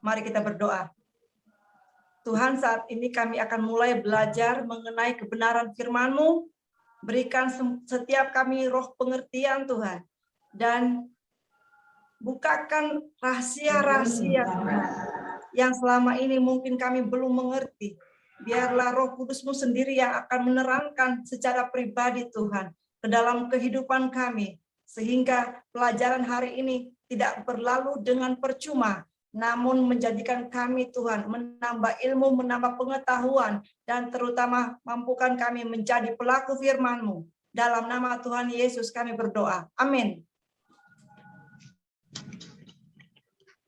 Mari kita berdoa. Tuhan, saat ini kami akan mulai belajar mengenai kebenaran firman-Mu. Berikan setiap kami roh pengertian, Tuhan. Dan bukakan rahasia-rahasia, Tuhan, yang selama ini mungkin kami belum mengerti. Biarlah Roh Kudus-Mu sendiri yang akan menerangkan secara pribadi, Tuhan, ke dalam kehidupan kami. Sehingga pelajaran hari ini tidak berlalu dengan percuma, namun menjadikan kami, Tuhan, menambah ilmu, menambah pengetahuan, dan terutama mampukan kami menjadi pelaku firman-Mu. Dalam nama Tuhan Yesus kami berdoa. Amin.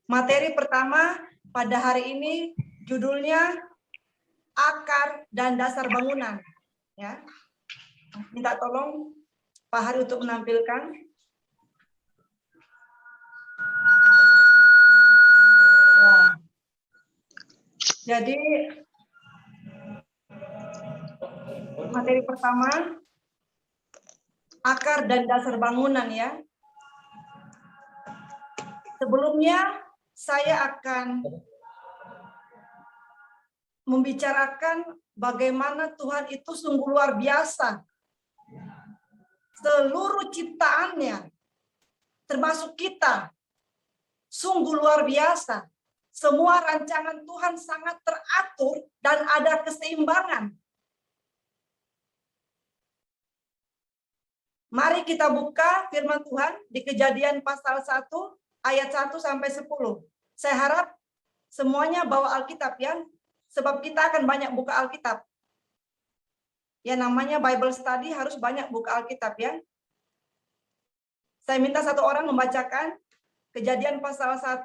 Materi pertama pada hari ini judulnya akar dan dasar bangunan. Ya, minta tolong Pak Hari untuk menampilkan. Jadi materi pertama akar dan dasar bangunan, ya. Sebelumnya saya akan membicarakan bagaimana Tuhan itu sungguh luar biasa. Seluruh ciptaannya, termasuk kita, sungguh luar biasa. Semua rancangan Tuhan sangat teratur dan ada keseimbangan. Mari kita buka firman Tuhan di Kejadian pasal 1 ayat 1 sampai 10. Saya harap semuanya bawa Alkitab, ya. Sebab kita akan banyak buka Alkitab. Ya, namanya Bible study harus banyak buka Alkitab, ya. Saya minta satu orang membacakan Kejadian pasal 1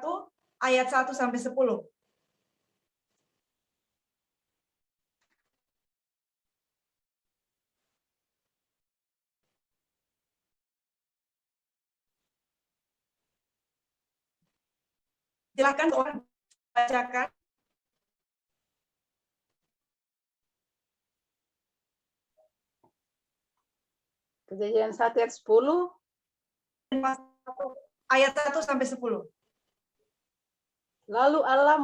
ayat 1 sampai 10. Silakan orang bacakan. Kejadian 1 ayat 10. Ayat 1 sampai 10. Lalu Allah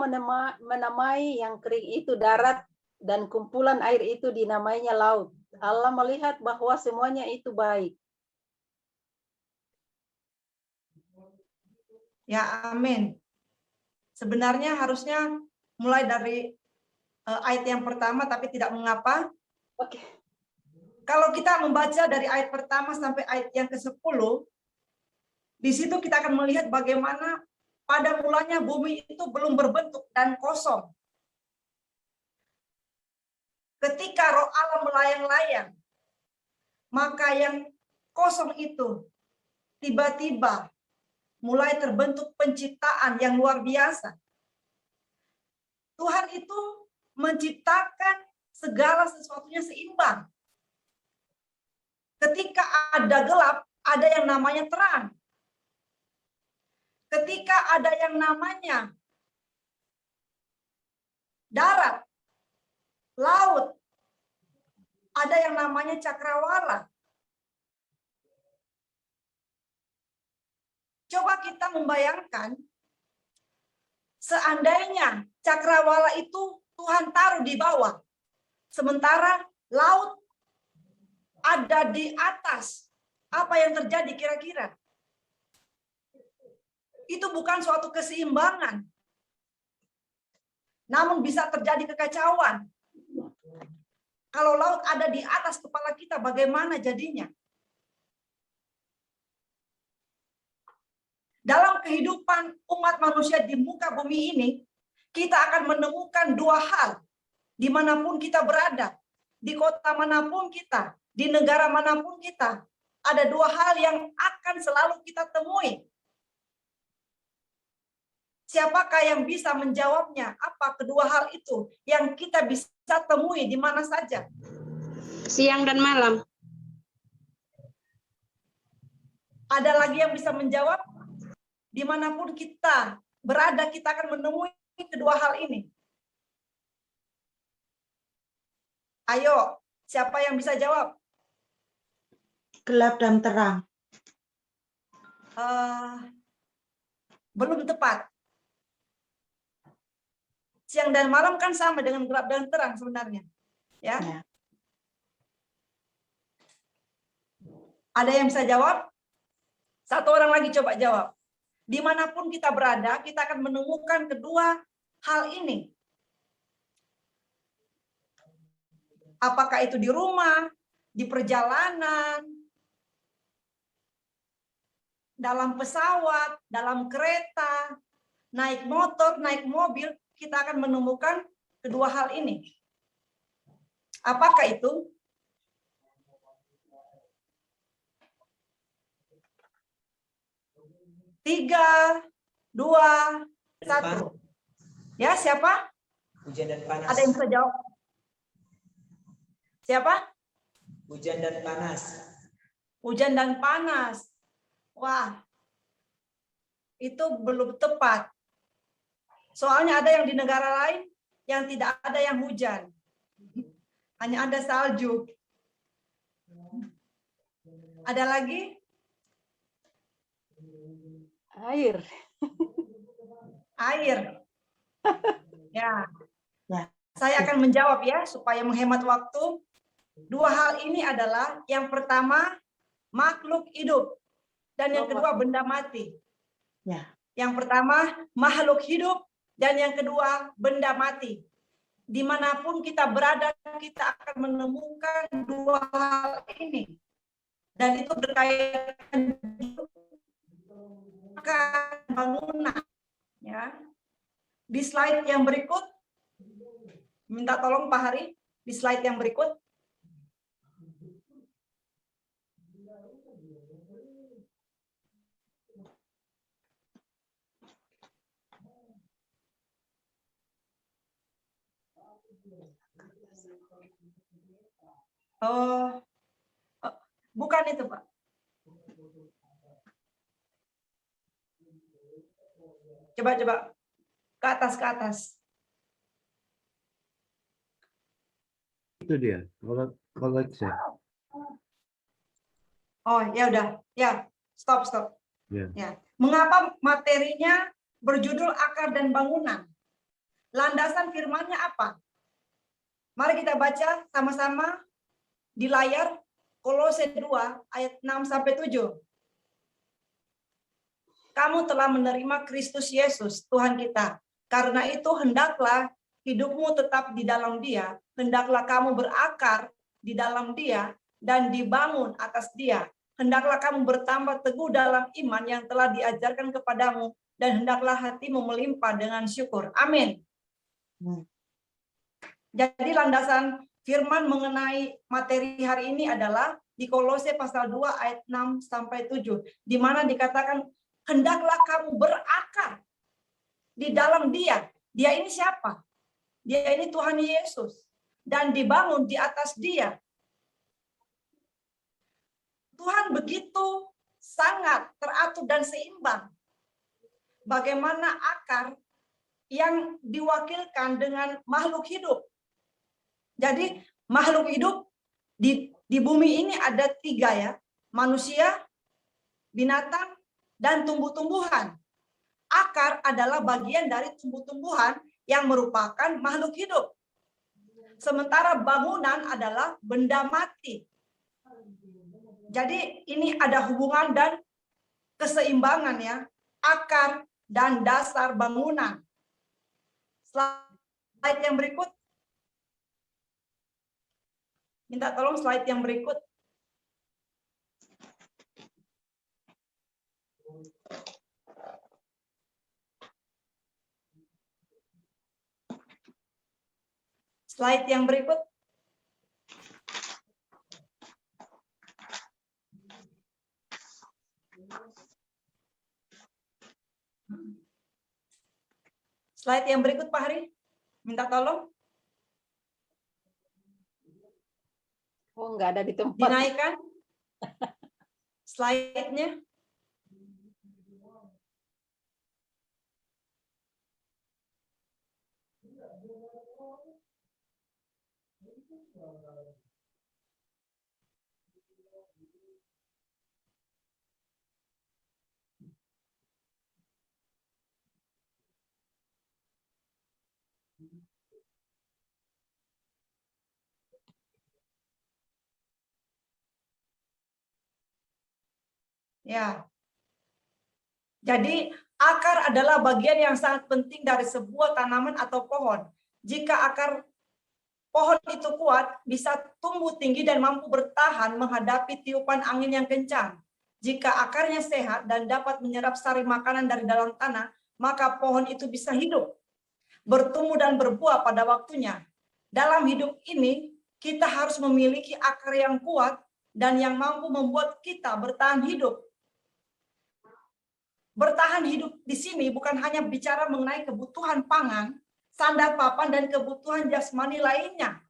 menamai yang kering itu darat, dan kumpulan air itu dinamainya laut. Allah melihat bahwa semuanya itu baik. Ya, amin. Sebenarnya harusnya mulai dari ayat yang pertama, tapi tidak mengapa. Oke. Kalau kita membaca dari ayat pertama sampai ayat yang ke-10, di situ kita akan melihat bagaimana pada mulanya bumi itu belum berbentuk dan kosong. Ketika roh Allah melayang-layang, maka yang kosong itu tiba-tiba mulai terbentuk penciptaan yang luar biasa. Tuhan itu menciptakan segala sesuatunya seimbang. Ketika ada gelap, ada yang namanya terang. Ketika ada yang namanya darat, laut, ada yang namanya cakrawala. Coba kita membayangkan, seandainya cakrawala itu Tuhan taruh di bawah, sementara laut ada di atas, apa yang terjadi kira-kira? Itu bukan suatu keseimbangan, namun bisa terjadi kekacauan. Kalau laut ada di atas kepala kita, bagaimana jadinya? Dalam kehidupan umat manusia di muka bumi ini, kita akan menemukan dua hal dimanapun kita berada, di kota manapun kita, di negara manapun kita. Ada dua hal yang akan selalu kita temui. Siapakah yang bisa menjawabnya? Apa kedua hal itu yang kita bisa temui di mana saja? Siang dan malam. Ada lagi yang bisa menjawab? Dimanapun kita berada, kita akan menemui kedua hal ini. Ayo, siapa yang bisa jawab? Gelap dan terang. Belum tepat. Siang dan malam kan sama dengan gelap dan terang sebenarnya. Ya. Ya. Ada yang bisa jawab? Satu orang lagi coba jawab. Dimanapun kita berada, kita akan menemukan kedua hal ini. Apakah itu di rumah, di perjalanan, dalam pesawat, dalam kereta, naik motor, naik mobil, kita akan menemukan kedua hal ini. Apakah itu? Tiga, dua, satu. Ya, siapa? Hujan dan panas. Ada yang bisa jawab? Siapa? Hujan dan panas. Hujan dan panas. Wah, itu belum tepat. Soalnya ada yang di negara lain yang tidak ada yang hujan. Hanya ada salju. Ada lagi? Air. Air. Ya. Ya. Saya akan menjawab ya supaya menghemat waktu. Dua hal ini adalah yang pertama makhluk hidup dan yang kedua benda mati. Ya. Yang pertama makhluk hidup dan yang kedua benda mati. Dimanapun kita berada kita akan menemukan dua hal ini dan itu berkaitan dengan bangunan. Ya. Di slide yang berikut, minta tolong Pak Hari di slide yang berikut. Oh, bukan itu Pak. Coba ke atas. Itu dia, koleksi. Oh, ya udah. Ya, stop. Ya. Ya. Mengapa materinya berjudul akar dan bangunan? Landasan firmannya apa? Mari kita baca sama-sama di layar Kolose 2 ayat 6 sampai 7. Kamu telah menerima Kristus Yesus, Tuhan kita. Karena itu hendaklah hidupmu tetap di dalam Dia, hendaklah kamu berakar di dalam Dia dan dibangun atas Dia. Hendaklah kamu bertambah teguh dalam iman yang telah diajarkan kepadamu dan hendaklah hatimu melimpah dengan syukur. Amin. Jadi landasan firman mengenai materi hari ini adalah di Kolose pasal 2 ayat 6 sampai 7, di mana dikatakan hendaklah kamu berakar di dalam Dia. Dia ini siapa? Dia ini Tuhan Yesus. Dan dibangun di atas Dia. Tuhan begitu sangat teratur dan seimbang. Bagaimana akar yang diwakilkan dengan makhluk hidup. Jadi makhluk hidup di bumi ini ada 3 ya. Manusia, binatang, dan tumbuh-tumbuhan. Akar adalah bagian dari tumbuh-tumbuhan yang merupakan makhluk hidup. Sementara bangunan adalah benda mati. Jadi ini ada hubungan dan keseimbangan ya. Akar dan dasar bangunan. Slide yang berikut. Minta tolong slide yang berikut. Slide yang berikut. Slide yang berikut Pak Hari. Minta tolong. Oh, enggak ada di tempat. Dinaikkan. Slide-nya. Ya. Jadi akar adalah bagian yang sangat penting dari sebuah tanaman atau pohon. Jika akar pohon itu kuat, bisa tumbuh tinggi dan mampu bertahan menghadapi tiupan angin yang kencang. Jika akarnya sehat dan dapat menyerap sari makanan dari dalam tanah, maka pohon itu bisa hidup, bertumbuh dan berbuah pada waktunya. Dalam hidup ini, kita harus memiliki akar yang kuat dan yang mampu membuat kita bertahan hidup. Bertahan hidup di sini bukan hanya bicara mengenai kebutuhan pangan, sandar papan, dan kebutuhan jasmani lainnya.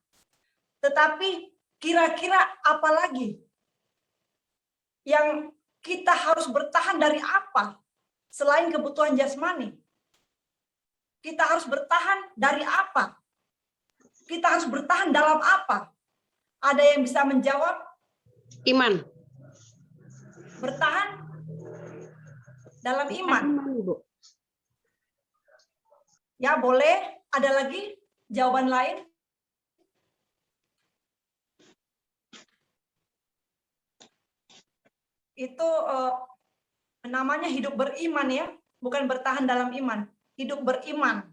Tetapi kira-kira apa lagi yang kita harus bertahan dari apa selain kebutuhan jasmani? Kita harus bertahan dari apa? Kita harus bertahan dalam apa? Ada yang bisa menjawab? Iman. Bertahan dalam iman. Bu. Ya, boleh. Ada lagi jawaban lain? Itu namanya hidup beriman ya, bukan bertahan dalam iman. Hidup beriman.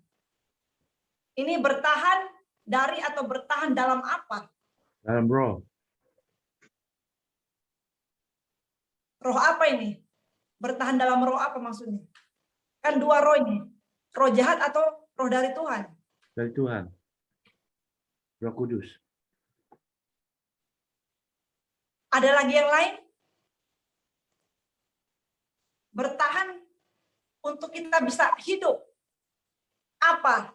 Ini bertahan dari atau bertahan dalam apa? Dalam roh. Roh apa ini? Bertahan dalam roh apa maksudnya? Kan dua roh ini. Roh jahat atau roh dari Tuhan? Dari Tuhan. Roh Kudus. Ada lagi yang lain? Bertahan untuk kita bisa hidup. Apa?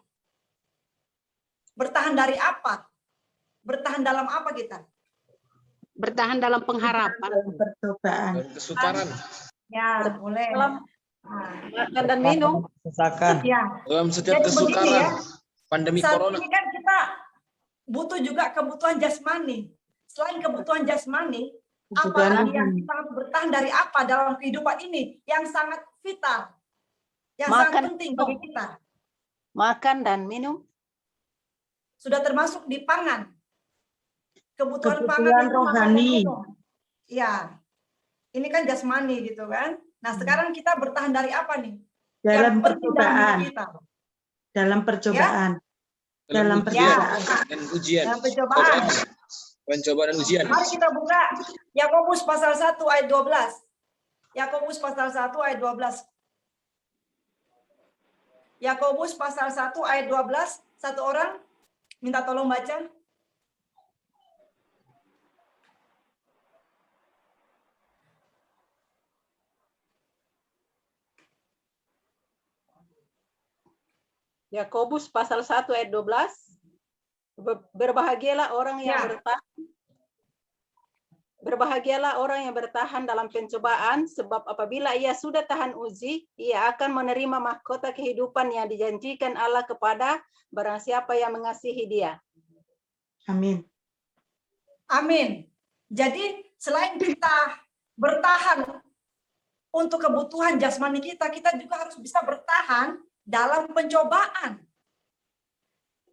Bertahan dari apa? Bertahan dalam apa kita? Bertahan dalam pengharapan. Dalam percobaan. Dan kesukaran. Ya, boleh. Dalam Nah, makan dan minum. Sesakan. ya. Dalam setiap Jadi begini kesukaran. ya, Pandemi saat corona. ini kan kita butuh juga kebutuhan jasmani. Selain kebutuhan jasmani, apa Kebutuhan lagi yang rohani. kita harus bertahan dari apa dalam kehidupan ini yang sangat vital, yang Makan. sangat penting bagi kita? Makan dan minum. Sudah termasuk di pangan. Kebutuhan Kebutuhan pangan itu makan dan rohani. minum. Ya, ini kan jasmani gitu kan. Nah, sekarang kita bertahan dari apa nih? Dalam Yang penting dalam hidup percobaan. kita. Dalam percobaan. Dalam ujian percobaan. dan ujian. Dalam pencobaan. Pencobaan dan ujian. Mari kita buka Yakobus pasal 1 ayat 12. Yakobus pasal 1 ayat 12. Yakobus pasal 1 ayat 12. Satu orang minta tolong baca. Yakobus pasal 1 ayat 12. Berbahagialah orang yang Ya. bertahan. Berbahagialah orang yang bertahan dalam pencobaan, sebab apabila ia sudah tahan uji, ia akan menerima mahkota kehidupan yang dijanjikan Allah kepada barang siapa yang mengasihi Dia. Amin. Amin. Jadi selain kita bertahan untuk kebutuhan jasmani kita, kita juga harus bisa bertahan dalam pencobaan.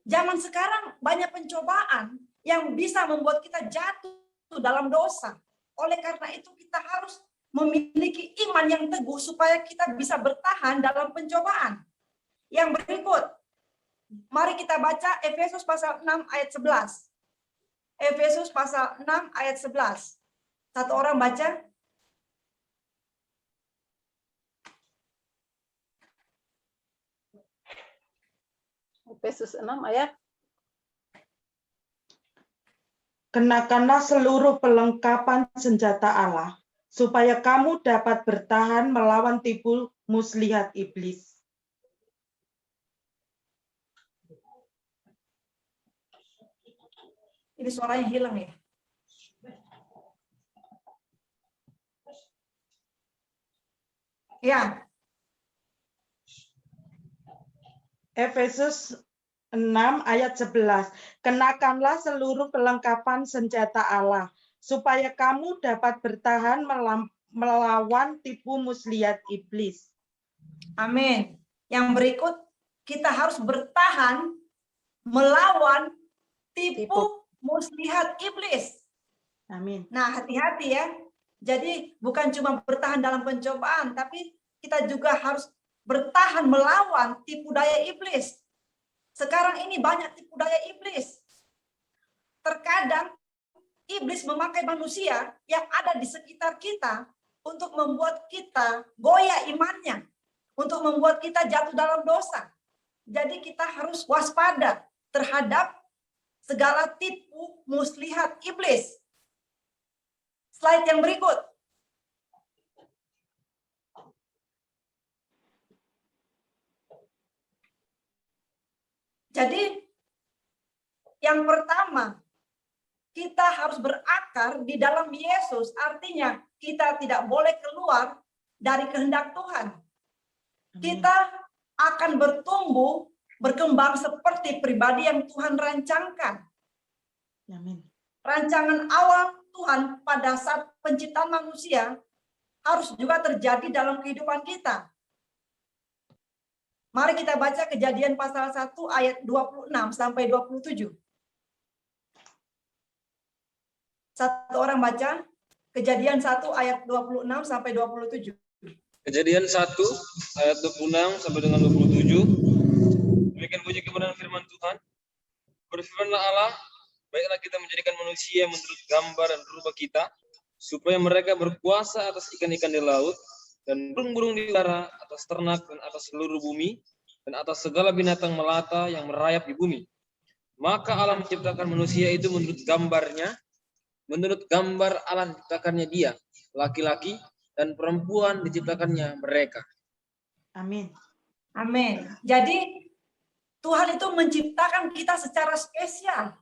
Zaman sekarang banyak pencobaan yang bisa membuat kita jatuh dalam dosa. Oleh karena itu kita harus memiliki iman yang teguh supaya kita bisa bertahan dalam pencobaan. Yang berikut, mari kita baca Efesus pasal 6 ayat 11. Efesus pasal 6 ayat 11. Satu orang baca. Efesus 6 ayat. Kenakanlah seluruh perlengkapan senjata Allah, supaya kamu dapat bertahan melawan tipu muslihat iblis. Ini suaranya hilang ya. Ya, Efesus 6 ayat 11. Kenakanlah seluruh perlengkapan senjata Allah, supaya kamu dapat bertahan melawan tipu muslihat iblis. amin. Yang berikut, kita harus bertahan melawan tipu muslihat iblis. Amin. Nah, hati-hati ya. Jadi bukan cuma bertahan dalam pencobaan, tapi kita juga harus bertahan melawan tipu daya iblis. Sekarang ini banyak tipu daya iblis. Terkadang iblis memakai manusia yang ada di sekitar kita untuk membuat kita goyah imannya, untuk membuat kita jatuh dalam dosa. Jadi kita harus waspada terhadap segala tipu muslihat iblis. Slide yang berikut. Jadi yang pertama, kita harus berakar di dalam Yesus. Artinya kita tidak boleh keluar dari kehendak Tuhan. Kita akan bertumbuh, berkembang seperti pribadi yang Tuhan rancangkan. Amin. Rancangan awal Tuhan pada saat penciptaan manusia harus juga terjadi dalam kehidupan kita. Mari kita baca Kejadian pasal 1 ayat 26 sampai 27. Satu orang baca Kejadian 1 ayat 26 sampai 27. Kejadian 1 ayat 26 sampai dengan 27. Demikian bunyi kebenaran firman Tuhan. Berfirmanlah Allah, baiklah kita menjadikan manusia menurut gambar dan rupa kita, supaya mereka berkuasa atas ikan-ikan di laut, dan burung-burung di udara, atas ternak, dan atas seluruh bumi, dan atas segala binatang melata yang merayap di bumi. Maka Allah menciptakan manusia itu menurut gambarnya, menurut gambar Allah diciptakannya dia, laki-laki dan perempuan diciptakannya mereka. Amin. Amin. Jadi Tuhan itu menciptakan kita secara spesial.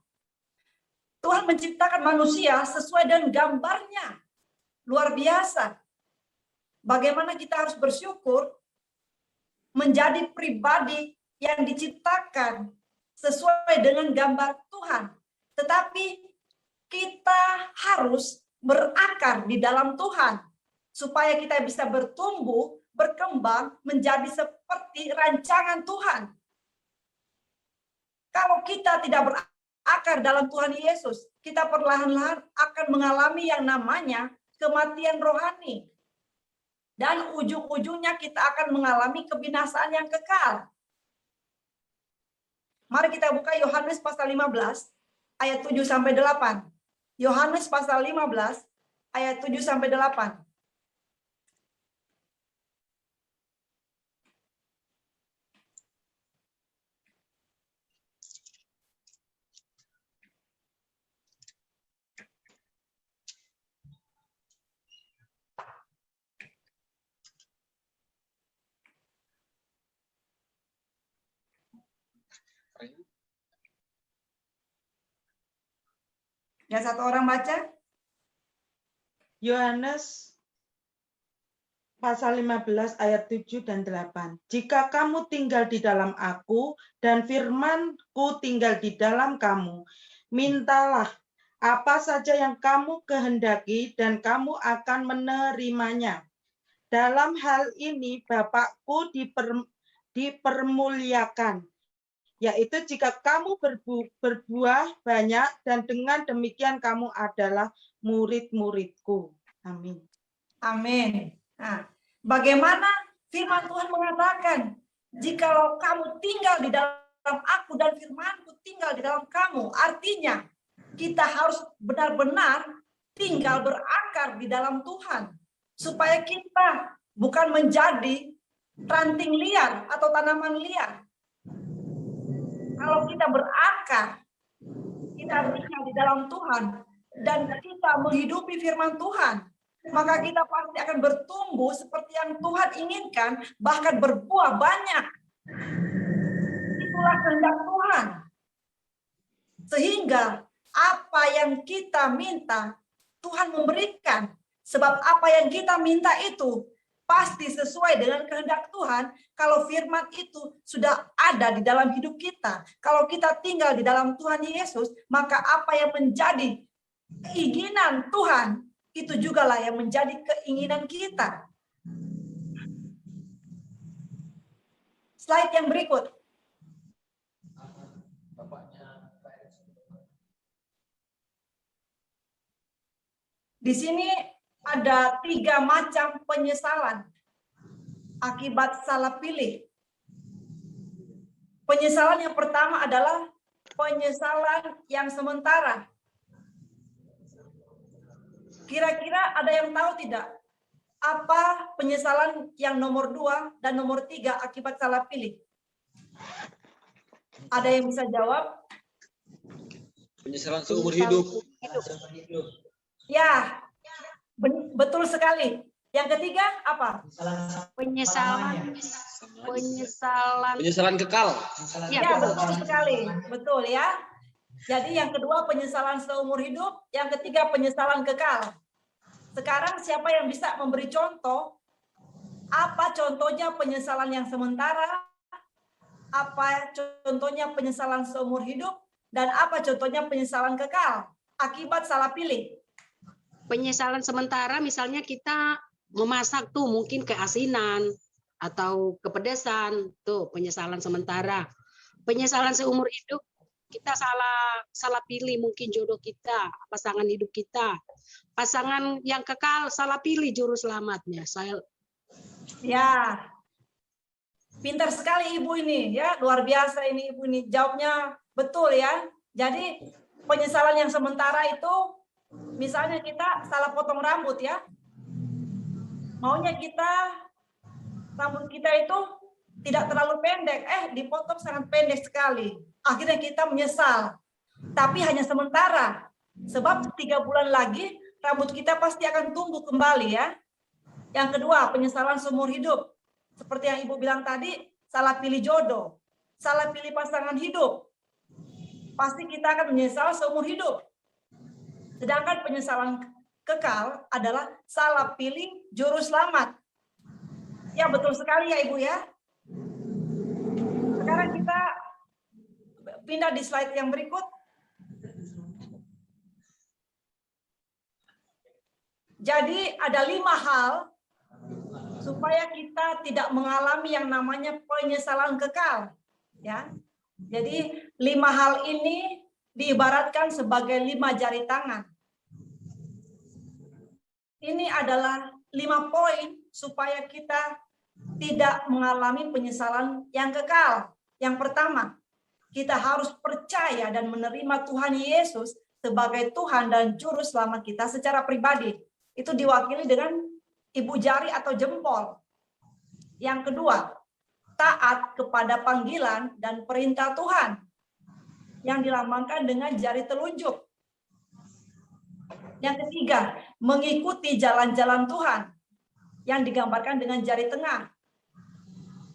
Tuhan menciptakan manusia sesuai dengan gambarnya. Luar biasa. Bagaimana kita harus bersyukur menjadi pribadi yang diciptakan sesuai dengan gambar Tuhan. Tetapi kita harus berakar di dalam Tuhan supaya kita bisa bertumbuh, berkembang menjadi seperti rancangan Tuhan. Kalau kita tidak berakar dalam Tuhan Yesus, kita perlahan-lahan akan mengalami yang namanya kematian rohani. Dan ujung-ujungnya kita akan mengalami kebinasaan yang kekal. Mari kita buka Yohanes pasal 15 ayat 7 sampai 8. Yohanes pasal 15 ayat 7 sampai 8. Ya, satu orang baca. Yohanes pasal 15 ayat 7 dan 8. Jika kamu tinggal di dalam aku dan firman-Ku tinggal di dalam kamu, mintalah apa saja yang kamu kehendaki dan kamu akan menerimanya. Dalam hal ini Bapa-Ku dipermuliakan, yaitu jika kamu berbuah banyak dan dengan demikian kamu adalah murid-murid-Ku. Amin. Amin. Nah, bagaimana firman Tuhan mengatakan, jikalau kamu tinggal di dalam aku dan firman-Ku tinggal di dalam kamu, artinya kita harus benar-benar tinggal berakar di dalam Tuhan, supaya kita bukan menjadi ranting liar atau tanaman liar. Kalau kita berakar, kita tinggal di dalam Tuhan, dan kita menghidupi firman Tuhan, maka kita pasti akan bertumbuh seperti yang Tuhan inginkan, bahkan berbuah banyak. Itulah kehendak Tuhan. Sehingga apa yang kita minta, Tuhan memberikan. Sebab apa yang kita minta itu pasti sesuai dengan kehendak Tuhan kalau firman itu sudah ada di dalam hidup kita. Kalau kita tinggal di dalam Tuhan Yesus, maka apa yang menjadi keinginan Tuhan, itu jugalah yang menjadi keinginan kita. Slide yang berikut. Di sini ada 3 macam penyesalan akibat salah pilih. Penyesalan yang pertama adalah penyesalan yang sementara. Kira-kira ada yang tahu tidak? Apa penyesalan yang nomor 2 dan nomor 3 akibat salah pilih? Ada yang bisa jawab? Penyesalan seumur hidup. Ya, betul sekali. Yang ketiga apa? Penyesalan Penyesalan kekal. Ya, betul sekali. Betul ya. Jadi yang kedua penyesalan seumur hidup, yang ketiga penyesalan kekal. Sekarang siapa yang bisa memberi contoh? Apa contohnya penyesalan yang sementara? Apa contohnya penyesalan seumur hidup? Dan apa contohnya penyesalan kekal akibat salah pilih? penyesalan sementara, misalnya kita memasak tuh mungkin keasinan atau kepedesan, tuh penyesalan sementara. Penyesalan seumur hidup, kita salah pilih mungkin jodoh kita, pasangan hidup kita. Pasangan yang kekal salah pilih juru selamatnya. Ya, pintar sekali ibu ini ya, luar biasa ini ibu ini, jawabnya betul ya. Jadi penyesalan yang sementara itu, misalnya kita salah potong rambut ya, maunya kita rambut kita itu tidak terlalu pendek, dipotong sangat pendek sekali. Akhirnya kita menyesal, tapi hanya sementara, sebab 3 bulan lagi rambut kita pasti akan tumbuh kembali ya. Yang kedua, penyesalan seumur hidup. Seperti yang ibu bilang tadi, salah pilih jodoh, salah pilih pasangan hidup. Pasti kita akan menyesal seumur hidup. Sedangkan penyesalan kekal adalah salah pilih juru selamat. Ya, betul sekali ya ibu ya. Sekarang kita pindah di slide yang berikut. Jadi ada 5 hal supaya kita tidak mengalami yang namanya penyesalan kekal. Ya, jadi 5 hal ini diibaratkan sebagai 5 jari tangan. Ini adalah 5 poin supaya kita tidak mengalami penyesalan yang kekal. Yang pertama, kita harus percaya dan menerima Tuhan Yesus sebagai Tuhan dan Juru Selamat kita secara pribadi. Itu diwakili dengan ibu jari atau jempol. Yang kedua, taat kepada panggilan dan perintah Tuhan yang dilambangkan dengan jari telunjuk. Yang ketiga, mengikuti jalan-jalan Tuhan yang digambarkan dengan jari tengah.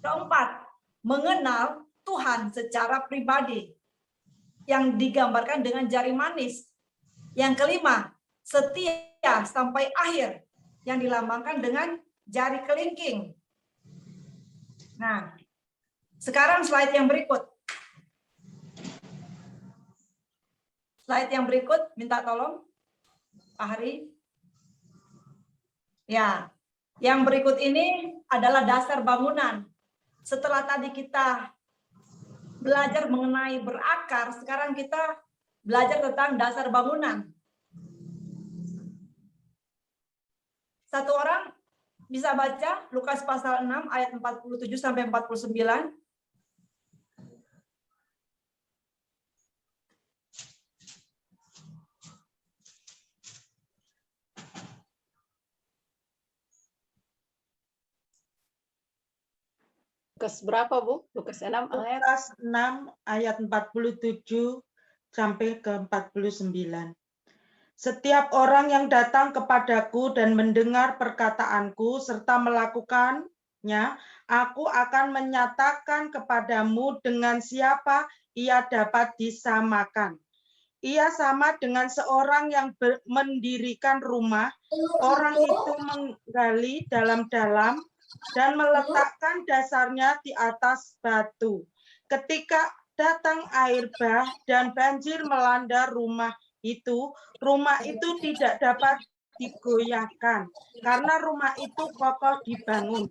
Keempat, mengenal Tuhan secara pribadi yang digambarkan dengan jari manis. Yang kelima, setia sampai akhir yang dilambangkan dengan jari kelingking. Nah, sekarang slide yang berikut. Slide yang berikut, minta tolong Pak Hari. Ya, yang berikut ini adalah dasar bangunan. Setelah tadi kita belajar mengenai berakar, sekarang kita belajar tentang dasar bangunan. Satu orang bisa baca Lukas pasal 6 ayat 47 sampai 49. Lukas berapa, Bu? Lukas 6 ayat. Lukas 6 ayat 47 sampai ke 49. Setiap orang yang datang kepadaku dan mendengar perkataanku serta melakukannya, aku akan menyatakan kepadamu dengan siapa ia dapat disamakan. Ia sama dengan seorang yang mendirikan rumah. Orang itu menggali dalam-dalam dan meletakkan dasarnya di atas batu. Ketika datang air bah dan banjir melanda rumah itu tidak dapat digoyahkan karena rumah itu kokoh dibangun.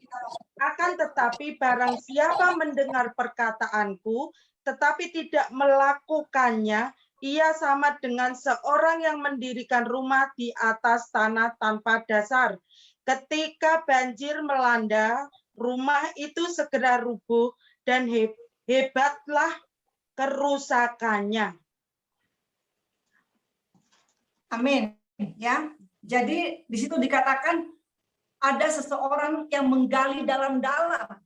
Akan tetapi barang siapa mendengar perkataanku tetapi tidak melakukannya, ia sama dengan seorang yang mendirikan rumah di atas tanah tanpa dasar. Ketika banjir melanda, rumah itu segera rubuh dan hebatlah kerusakannya. Amin. Ya. Jadi di situ dikatakan ada seseorang yang menggali dalam-dalam.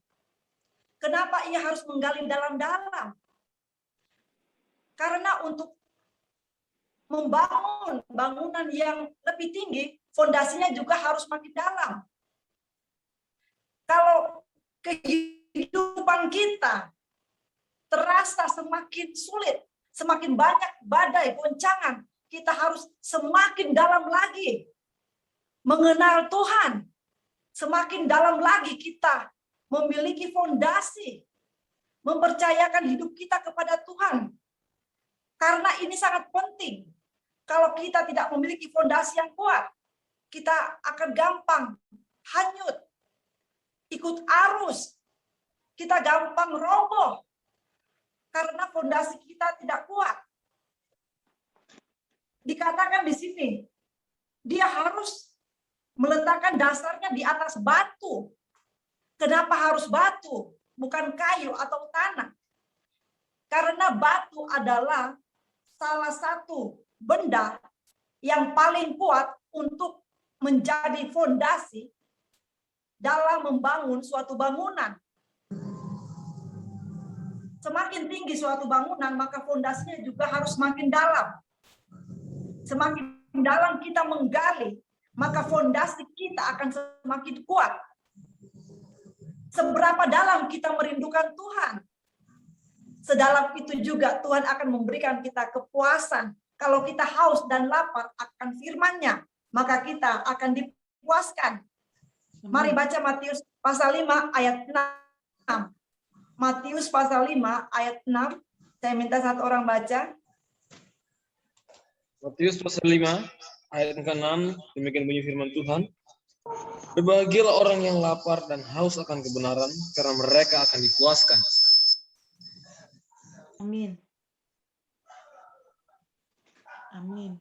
Kenapa ia harus menggali dalam-dalam? Karena untuk membangun bangunan yang lebih tinggi, fondasinya juga harus makin dalam. Kalau kehidupan kita terasa semakin sulit, semakin banyak badai, goncangan, kita harus semakin dalam lagi mengenal Tuhan. Semakin dalam lagi kita memiliki fondasi, mempercayakan hidup kita kepada Tuhan. Karena ini sangat penting. Kalau kita tidak memiliki fondasi yang kuat, kita akan gampang hanyut, ikut arus, kita gampang roboh karena fondasi kita tidak kuat. Dikatakan di sini, dia harus meletakkan dasarnya di atas batu. Kenapa harus batu, bukan kayu atau tanah? Karena batu adalah salah satu benda yang paling kuat untuk menjadi fondasi dalam membangun suatu bangunan. Semakin tinggi suatu bangunan, maka fondasinya juga harus semakin dalam. Semakin dalam kita menggali, maka fondasi kita akan semakin kuat. Seberapa dalam kita merindukan Tuhan, sedalam itu juga Tuhan akan memberikan kita kepuasan. Kalau kita haus dan lapar akan firman-Nya, maka kita akan dipuaskan. Mari baca Matius pasal 5 ayat 6. Matius pasal 5 ayat 6. Saya minta satu orang baca. Matius pasal 5 ayat ke-6, demikian bunyi firman Tuhan. Berbahagialah orang yang lapar dan haus akan kebenaran, karena mereka akan dipuaskan. Amin. Amin.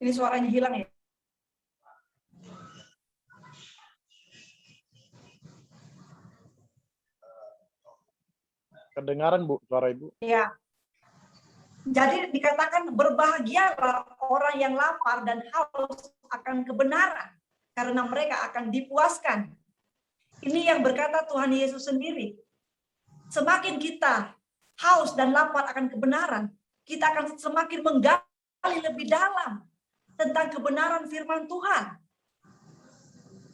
Ini suaranya hilang ya. Kedengaran, Bu, suara Ibu. Ya. Jadi dikatakan berbahagialah orang yang lapar dan haus akan kebenaran, karena mereka akan dipuaskan. Ini yang berkata Tuhan Yesus sendiri. Semakin kita haus dan lapar akan kebenaran, kita akan semakin menggali lebih dalam tentang kebenaran firman Tuhan.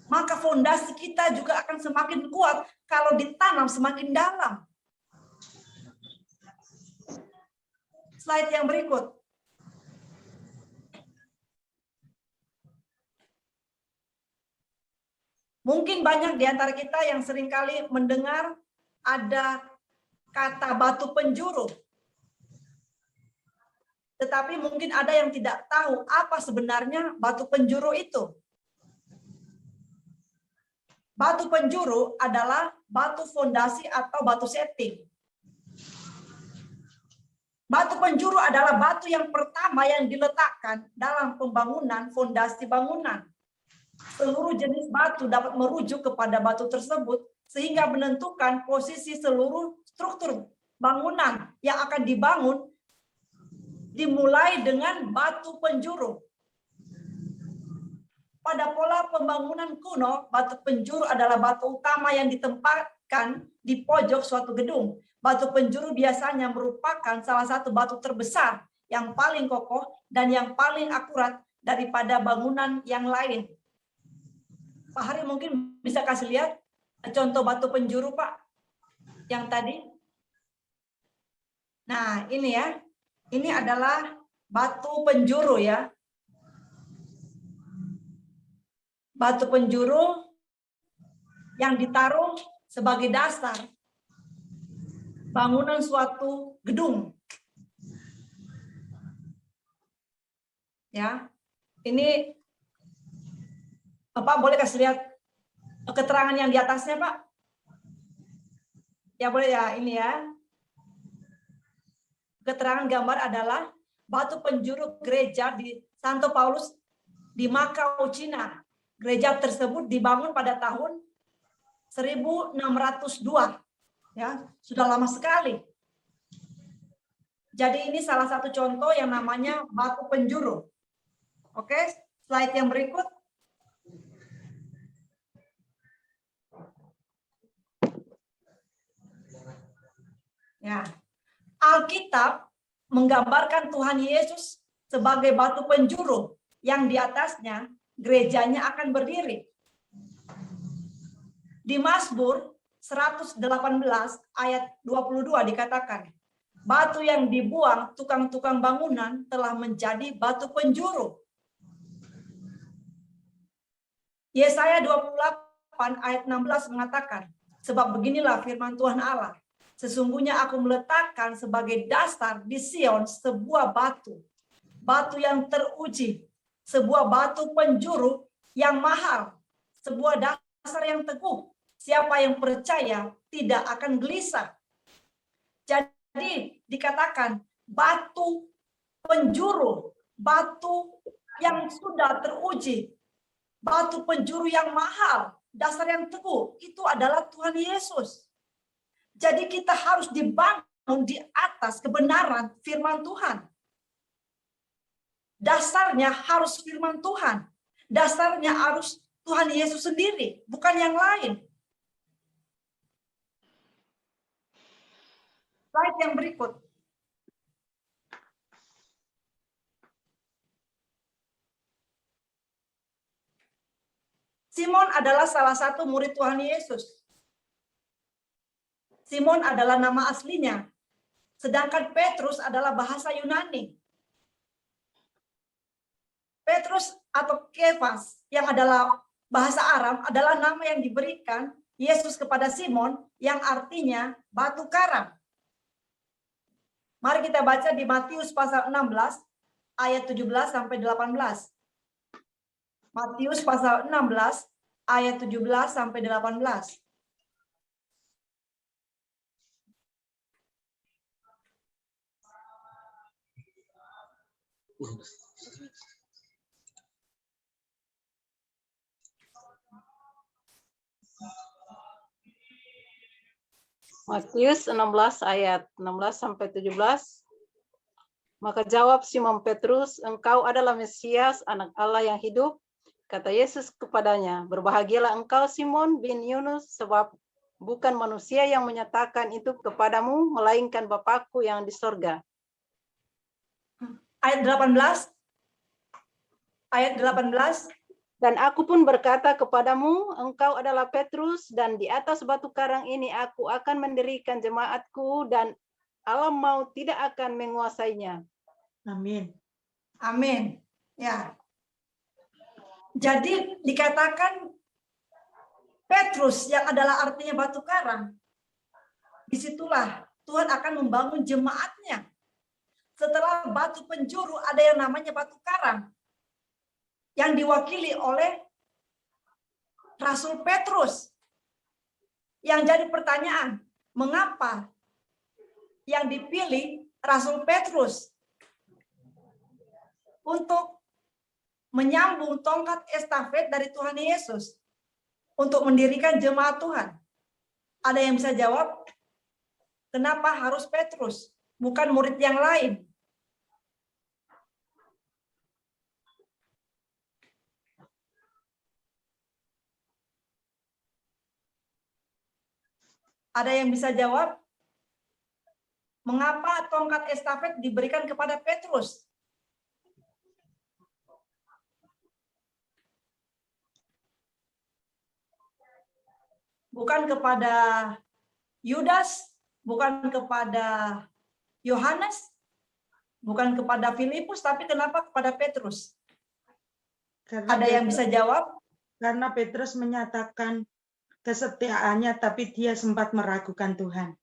Maka fondasi kita juga akan semakin kuat kalau ditanam semakin dalam. Slide yang berikut. Mungkin banyak di antara kita yang seringkali mendengar ada kata batu penjuru. Tetapi mungkin ada yang tidak tahu apa sebenarnya batu penjuru itu. Batu penjuru adalah batu fondasi atau batu setting. Batu penjuru adalah batu yang pertama yang diletakkan dalam pembangunan fondasi bangunan. Seluruh jenis batu dapat merujuk kepada batu tersebut sehingga menentukan posisi seluruh struktur bangunan yang akan dibangun dimulai dengan batu penjuru. Pada pola pembangunan kuno, batu penjuru adalah batu utama yang ditempatkan di pojok suatu gedung. Batu penjuru biasanya merupakan salah satu batu terbesar, yang paling kokoh, dan yang paling akurat daripada bangunan yang lain. Pak Hari mungkin bisa kasih lihat contoh batu penjuru, Pak, yang tadi. Nah, ini ya. Ini adalah batu penjuru ya. Batu penjuru yang ditaruh sebagai dasar bangunan suatu gedung. Ya. Ini Bapak boleh kasih lihat keterangan yang di atasnya, Pak? Ya boleh ya, ini ya. Keterangan gambar adalah batu penjuru gereja di Santo Paulus di Macau, Cina. Gereja tersebut dibangun pada tahun 1602. Ya, sudah lama sekali. Jadi ini salah satu contoh yang namanya batu penjuru. Oke, slide yang berikut. Ya, Alkitab menggambarkan Tuhan Yesus sebagai batu penjuru yang di atasnya gerejanya akan berdiri. Di Mazmur 118 ayat 22 dikatakan, batu yang dibuang tukang-tukang bangunan telah menjadi batu penjuru. Yesaya 28 ayat 16 mengatakan, sebab beginilah firman Tuhan Allah, sesungguhnya aku meletakkan sebagai dasar di Sion sebuah batu, batu yang teruji, sebuah batu penjuru yang mahal, sebuah dasar yang teguh. Siapa yang percaya tidak akan gelisah. Jadi dikatakan batu penjuru, batu yang sudah teruji, batu penjuru yang mahal, dasar yang teguh, itu adalah Tuhan Yesus. Jadi kita harus dibangun di atas kebenaran firman Tuhan. Dasarnya harus firman Tuhan. Dasarnya harus Tuhan Yesus sendiri, bukan yang lain. Slide yang berikut. Simon adalah salah satu murid Tuhan Yesus. Simon adalah nama aslinya, sedangkan Petrus adalah bahasa Yunani. Petrus atau Kefas yang adalah bahasa Arab adalah nama yang diberikan Yesus kepada Simon yang artinya batu karang. Mari kita baca di Matius pasal 16 ayat 17 sampai 18. Matius pasal 16 ayat 17 sampai 18. Matius 16 ayat 16 sampai 17. Maka jawab Simon Petrus, engkau adalah Mesias, anak Allah yang hidup. Kata Yesus kepadanya, berbahagialah engkau Simon bin Yunus, sebab bukan manusia yang menyatakan itu kepadamu, melainkan Bapakku yang di sorga. Ayat 18. Ayat 18. Dan aku pun berkata kepadamu, engkau adalah Petrus, dan di atas batu karang ini aku akan mendirikan jemaatku, dan alam maut tidak akan menguasainya. Amin. Amin. Ya. Jadi dikatakan Petrus yang adalah artinya batu karang. Disitulah Tuhan akan membangun jemaatnya. Setelah batu penjuru ada yang namanya batu karang. Yang diwakili oleh Rasul Petrus. Yang jadi pertanyaan, mengapa yang dipilih Rasul Petrus untuk menyambung tongkat estafet dari Tuhan Yesus untuk mendirikan jemaat Tuhan? Ada yang bisa jawab? Kenapa harus Petrus, bukan murid yang lain? Ada yang bisa jawab? Mengapa tongkat estafet diberikan kepada Petrus? Bukan kepada Yudas, bukan kepada Yohanes, bukan kepada Filipus, tapi kenapa kepada Petrus? Ada yang bisa jawab? Karena Petrus menyatakan kesetiaannya, tapi dia sempat meragukan Tuhan.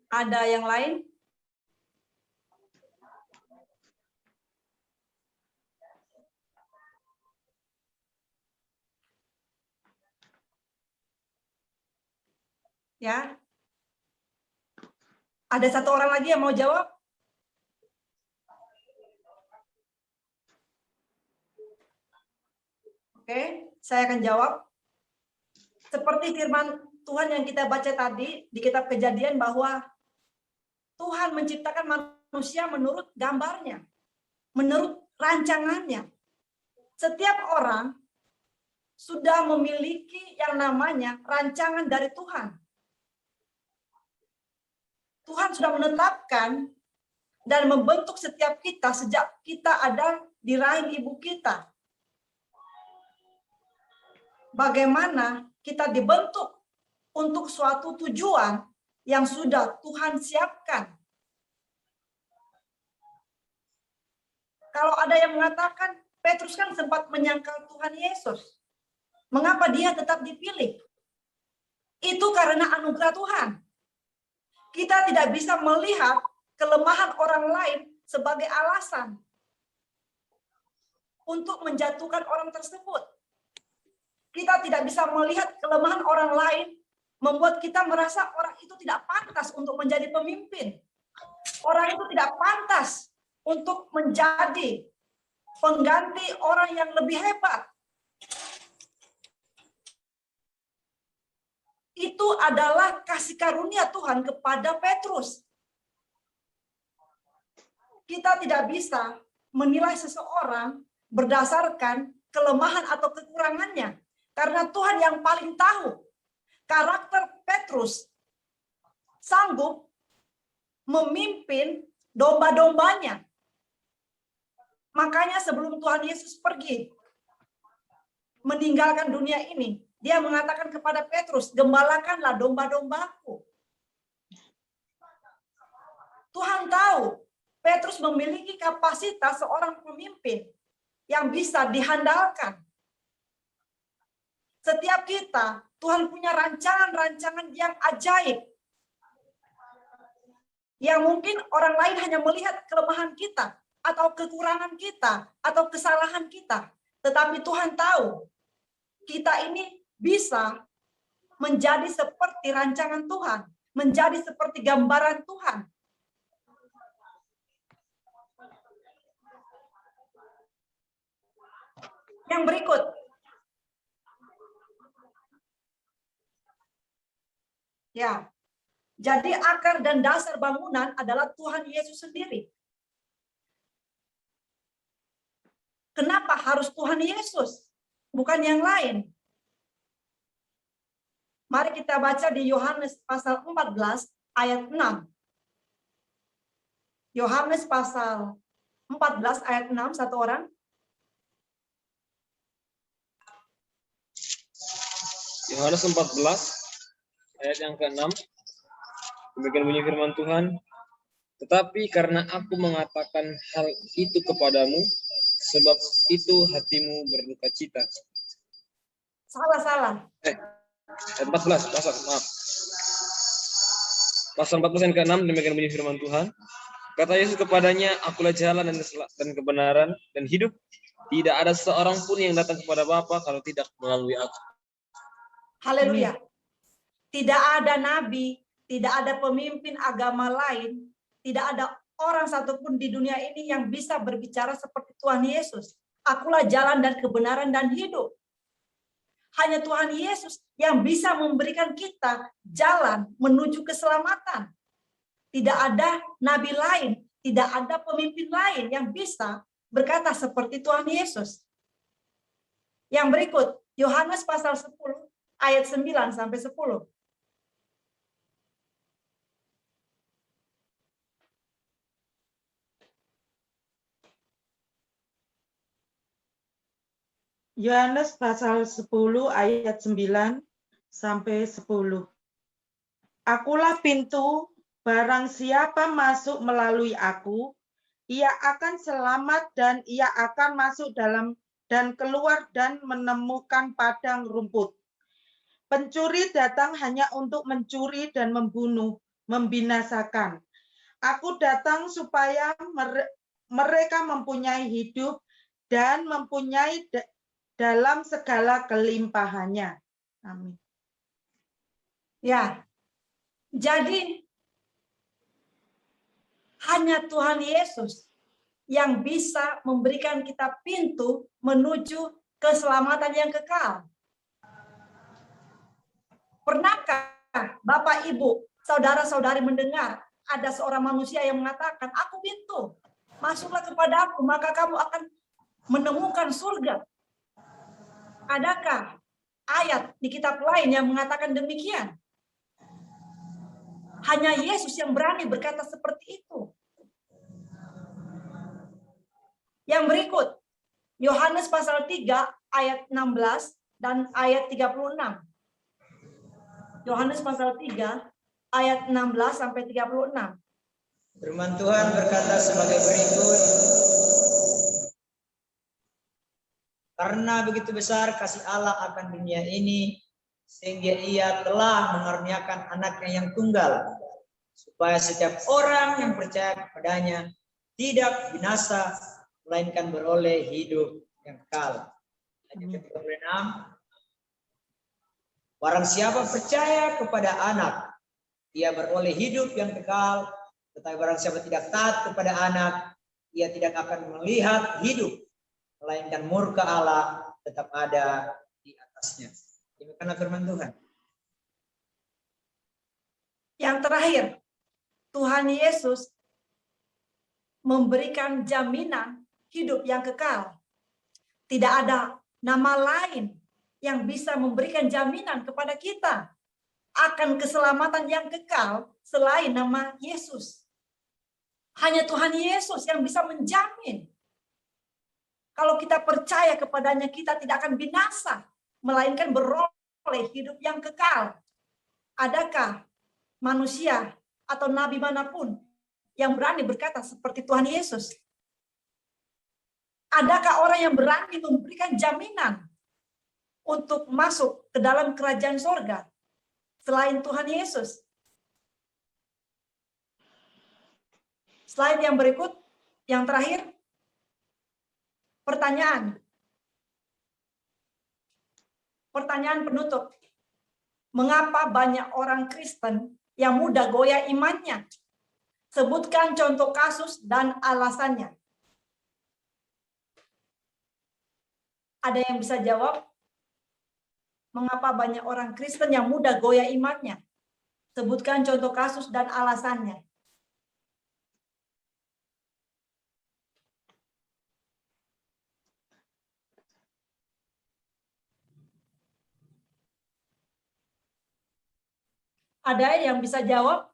Ada yang lain? Ya. Ada satu orang lagi yang mau jawab? Oke, saya akan jawab. Seperti firman Tuhan yang kita baca tadi di kitab Kejadian bahwa Tuhan menciptakan manusia menurut gambarnya, menurut rancangannya. Setiap orang sudah memiliki yang namanya rancangan dari Tuhan. Tuhan sudah menetapkan dan membentuk setiap kita sejak kita ada di rahim ibu kita. Bagaimana kita dibentuk untuk suatu tujuan yang sudah Tuhan siapkan. Kalau ada yang mengatakan, Petrus kan sempat menyangkal Tuhan Yesus. Mengapa dia tetap dipilih? Itu karena anugerah Tuhan. Kita tidak bisa melihat kelemahan orang lain sebagai alasan untuk menjatuhkan orang tersebut. Kita tidak bisa melihat kelemahan orang lain membuat kita merasa orang itu tidak pantas untuk menjadi pemimpin. Orang itu tidak pantas untuk menjadi pengganti orang yang lebih hebat. Itu adalah kasih karunia Tuhan kepada Petrus. Kita tidak bisa menilai seseorang berdasarkan kelemahan atau kekurangannya. Karena Tuhan yang paling tahu karakter Petrus sanggup memimpin domba-dombanya. Makanya sebelum Tuhan Yesus pergi meninggalkan dunia ini, dia mengatakan kepada Petrus, gembalakanlah domba-dombaku. Tuhan tahu Petrus memiliki kapasitas seorang pemimpin yang bisa dihandalkan. Setiap kita, Tuhan punya rancangan-rancangan yang ajaib. Yang mungkin orang lain hanya melihat kelemahan kita, atau kekurangan kita, atau kesalahan kita. Tetapi Tuhan tahu, kita ini bisa menjadi seperti rancangan Tuhan. Menjadi seperti gambaran Tuhan. Yang berikut. Ya, jadi akar dan dasar bangunan adalah Tuhan Yesus sendiri. Kenapa harus Tuhan Yesus, bukan yang lain? Mari kita baca di Yohanes pasal 14 ayat 6. Yohanes pasal 14 ayat 6, satu orang. Yohanes 14 ayat yang ke-6. Demikian bunyi firman Tuhan. Tetapi karena aku mengatakan hal itu kepadamu, sebab itu hatimu berduka cita. Salah. Ayat 14, maaf. Pasal 14 yang ke-6, demikian bunyi firman Tuhan. Kata Yesus kepadanya, akulah jalan dan kebenaran dan hidup. Tidak ada seorang pun yang datang kepada Bapa kalau tidak melalui aku. Haleluya. Tidak ada nabi, tidak ada pemimpin agama lain, tidak ada orang satupun di dunia ini yang bisa berbicara seperti Tuhan Yesus. Akulah jalan dan kebenaran dan hidup. Hanya Tuhan Yesus yang bisa memberikan kita jalan menuju keselamatan. Tidak ada nabi lain, tidak ada pemimpin lain yang bisa berkata seperti Tuhan Yesus. Yang berikut, Yohanes pasal 10 ayat 9 sampai 10. Yohanes pasal 10 ayat 9 sampai 10. Akulah pintu, barang siapa masuk melalui aku, ia akan selamat dan ia akan masuk dalam dan keluar dan menemukan padang rumput. Pencuri datang hanya untuk mencuri dan membunuh, membinasakan. Aku datang supaya mereka mempunyai hidup dan mempunyai dalam segala kelimpahannya. Amin. Ya, Jadi hanya Tuhan Yesus yang bisa memberikan kita pintu menuju keselamatan yang kekal. Pernahkah Bapak, Ibu, saudara-saudari mendengar ada seorang manusia yang mengatakan, aku pintu, masuklah kepada aku, maka kamu akan menemukan surga. Adakah ayat di kitab lain yang mengatakan demikian? Hanya Yesus yang berani berkata seperti itu. Yang berikut, Yohanes pasal 3 ayat 16 dan ayat 36. Yohanes pasal 3 ayat 16 sampai 36. Firman Tuhan berkata sebagai berikut. Karena begitu besar kasih Allah akan dunia ini, sehingga ia telah mengaruniakan anaknya yang tunggal, supaya setiap orang yang percaya kepadanya tidak binasa, melainkan beroleh hidup yang kekal. Ayat 26. Barang siapa percaya kepada anak, ia beroleh hidup yang kekal, tetapi barang siapa tidak taat kepada anak, ia tidak akan melihat hidup, melainkan murka Allah tetap ada di atasnya. Demikianlah firman Tuhan. Yang terakhir, Tuhan Yesus memberikan jaminan hidup yang kekal. Tidak ada nama lain yang bisa memberikan jaminan kepada kita akan keselamatan yang kekal selain nama Yesus. Hanya Tuhan Yesus yang bisa menjamin. Kalau kita percaya kepadanya, kita tidak akan binasa, melainkan beroleh hidup yang kekal. Adakah manusia atau nabi manapun yang berani berkata seperti Tuhan Yesus? Adakah orang yang berani memberikan jaminan untuk masuk ke dalam kerajaan sorga selain Tuhan Yesus? Slide yang berikut, yang terakhir, pertanyaan penutup. Mengapa banyak orang Kristen yang mudah goyah imannya? Sebutkan contoh kasus dan alasannya. Ada yang bisa jawab? Mengapa banyak orang Kristen yang mudah goyah imannya? Sebutkan contoh kasus dan alasannya. Ada yang bisa jawab?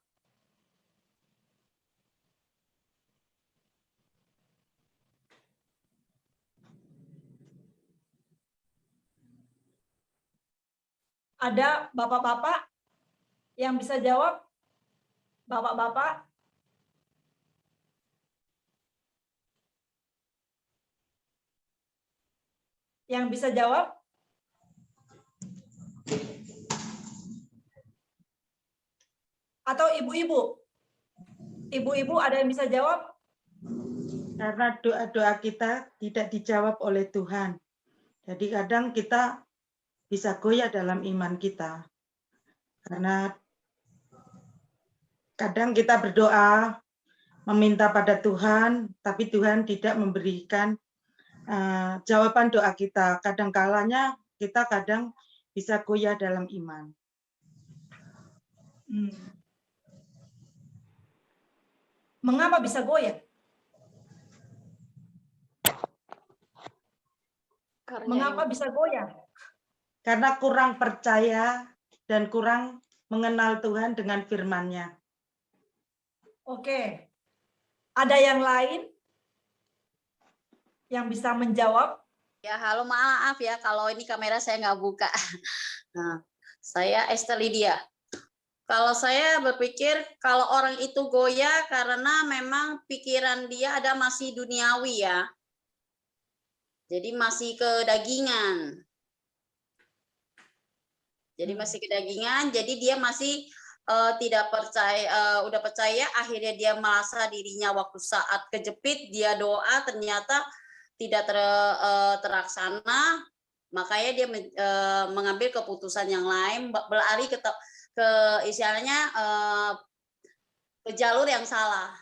Ada bapak-bapak yang bisa jawab? Bapak-bapak? Yang bisa jawab? Atau ibu-ibu? Ibu-ibu ada yang bisa jawab? Karena doa-doa kita tidak dijawab oleh Tuhan. Jadi kadang kita bisa goyah dalam iman kita. Karena kadang kita berdoa, meminta pada Tuhan, tapi Tuhan tidak memberikan jawaban doa kita. Kadang-kalanya kita kadang bisa goyah dalam iman. Mengapa bisa goyah? Mengapa bisa goyah? Karena kurang percaya dan kurang mengenal Tuhan dengan firman-Nya. Oke. Ada yang lain yang bisa menjawab? Ya, halo, maaf ya kalau ini kamera saya nggak buka. Nah, saya Esther Lydia. Kalau saya berpikir kalau orang itu goyah karena memang pikiran dia ada masih duniawi ya. Jadi masih kedagingan. Jadi dia masih tidak percaya, udah percaya, akhirnya dia merasa dirinya waktu saat kejepit, dia doa ternyata tidak terlaksana, makanya dia mengambil keputusan yang lain, berlari ke istilahnya ke jalur yang salah.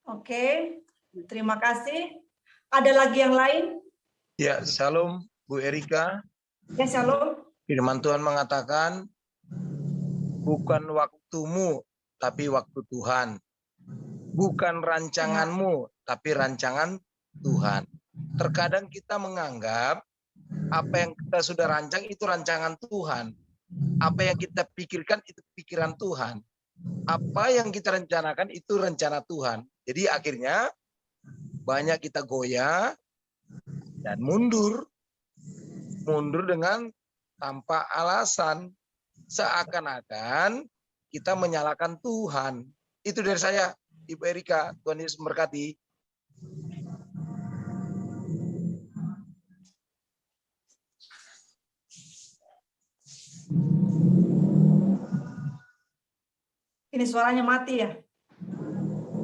Oke, terima kasih. Ada lagi yang lain? Ya, shalom Bu Erika. Ya, shalom. Firman Tuhan mengatakan, bukan waktumu, tapi waktu Tuhan. Bukan rancanganmu, tapi rancangan Tuhan. Terkadang kita menganggap apa yang kita sudah rancang itu rancangan Tuhan. Apa yang kita pikirkan itu pikiran Tuhan. Apa yang kita rencanakan itu rencana Tuhan. Jadi akhirnya banyak kita goyah dan mundur. Mundur dengan tanpa alasan. Seakan-akan kita menyalahkan Tuhan. Itu dari saya, Ibu Erika. Tuhan Yesus memberkati. Ini suaranya mati ya?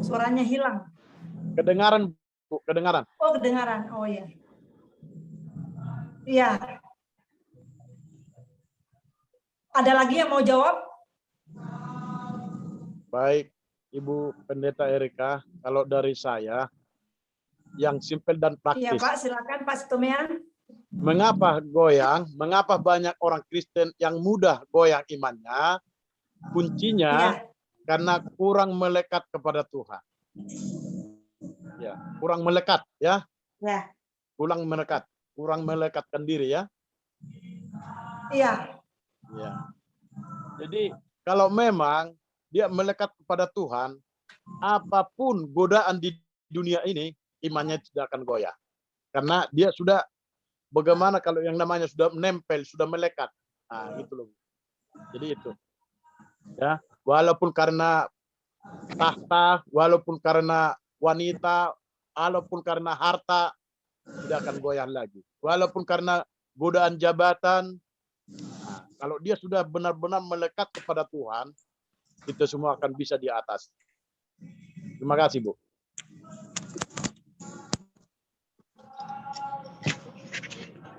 Suaranya hilang. Kedengaran, Bu, kedengaran. Oh, kedengaran. Oh ya. Iya. Ada lagi yang mau jawab? Baik, Ibu Pendeta Erika, kalau dari saya, yang simpel dan Iya, praktis. Pak. Silakan, Pak Sitomean. Mengapa goyang? Mengapa banyak orang Kristen yang mudah goyang imannya? Kuncinya Iya. karena kurang melekat kepada Tuhan. Ya, kurang melekat ya. Ya. Kurang melekatkan diri ya. Iya. Ya. Jadi kalau memang dia melekat kepada Tuhan, apapun godaan di dunia ini, imannya tidak akan goyah. Karena dia sudah, bagaimana kalau yang namanya sudah menempel, sudah melekat. Nah, gitu loh. Jadi itu. Ya, walaupun karena tahta, walaupun karena wanita, walaupun karena harta, tidak akan goyah lagi. Walaupun karena godaan jabatan, nah, kalau dia sudah benar-benar melekat kepada Tuhan, itu semua akan bisa di atas. Terima kasih, Bu.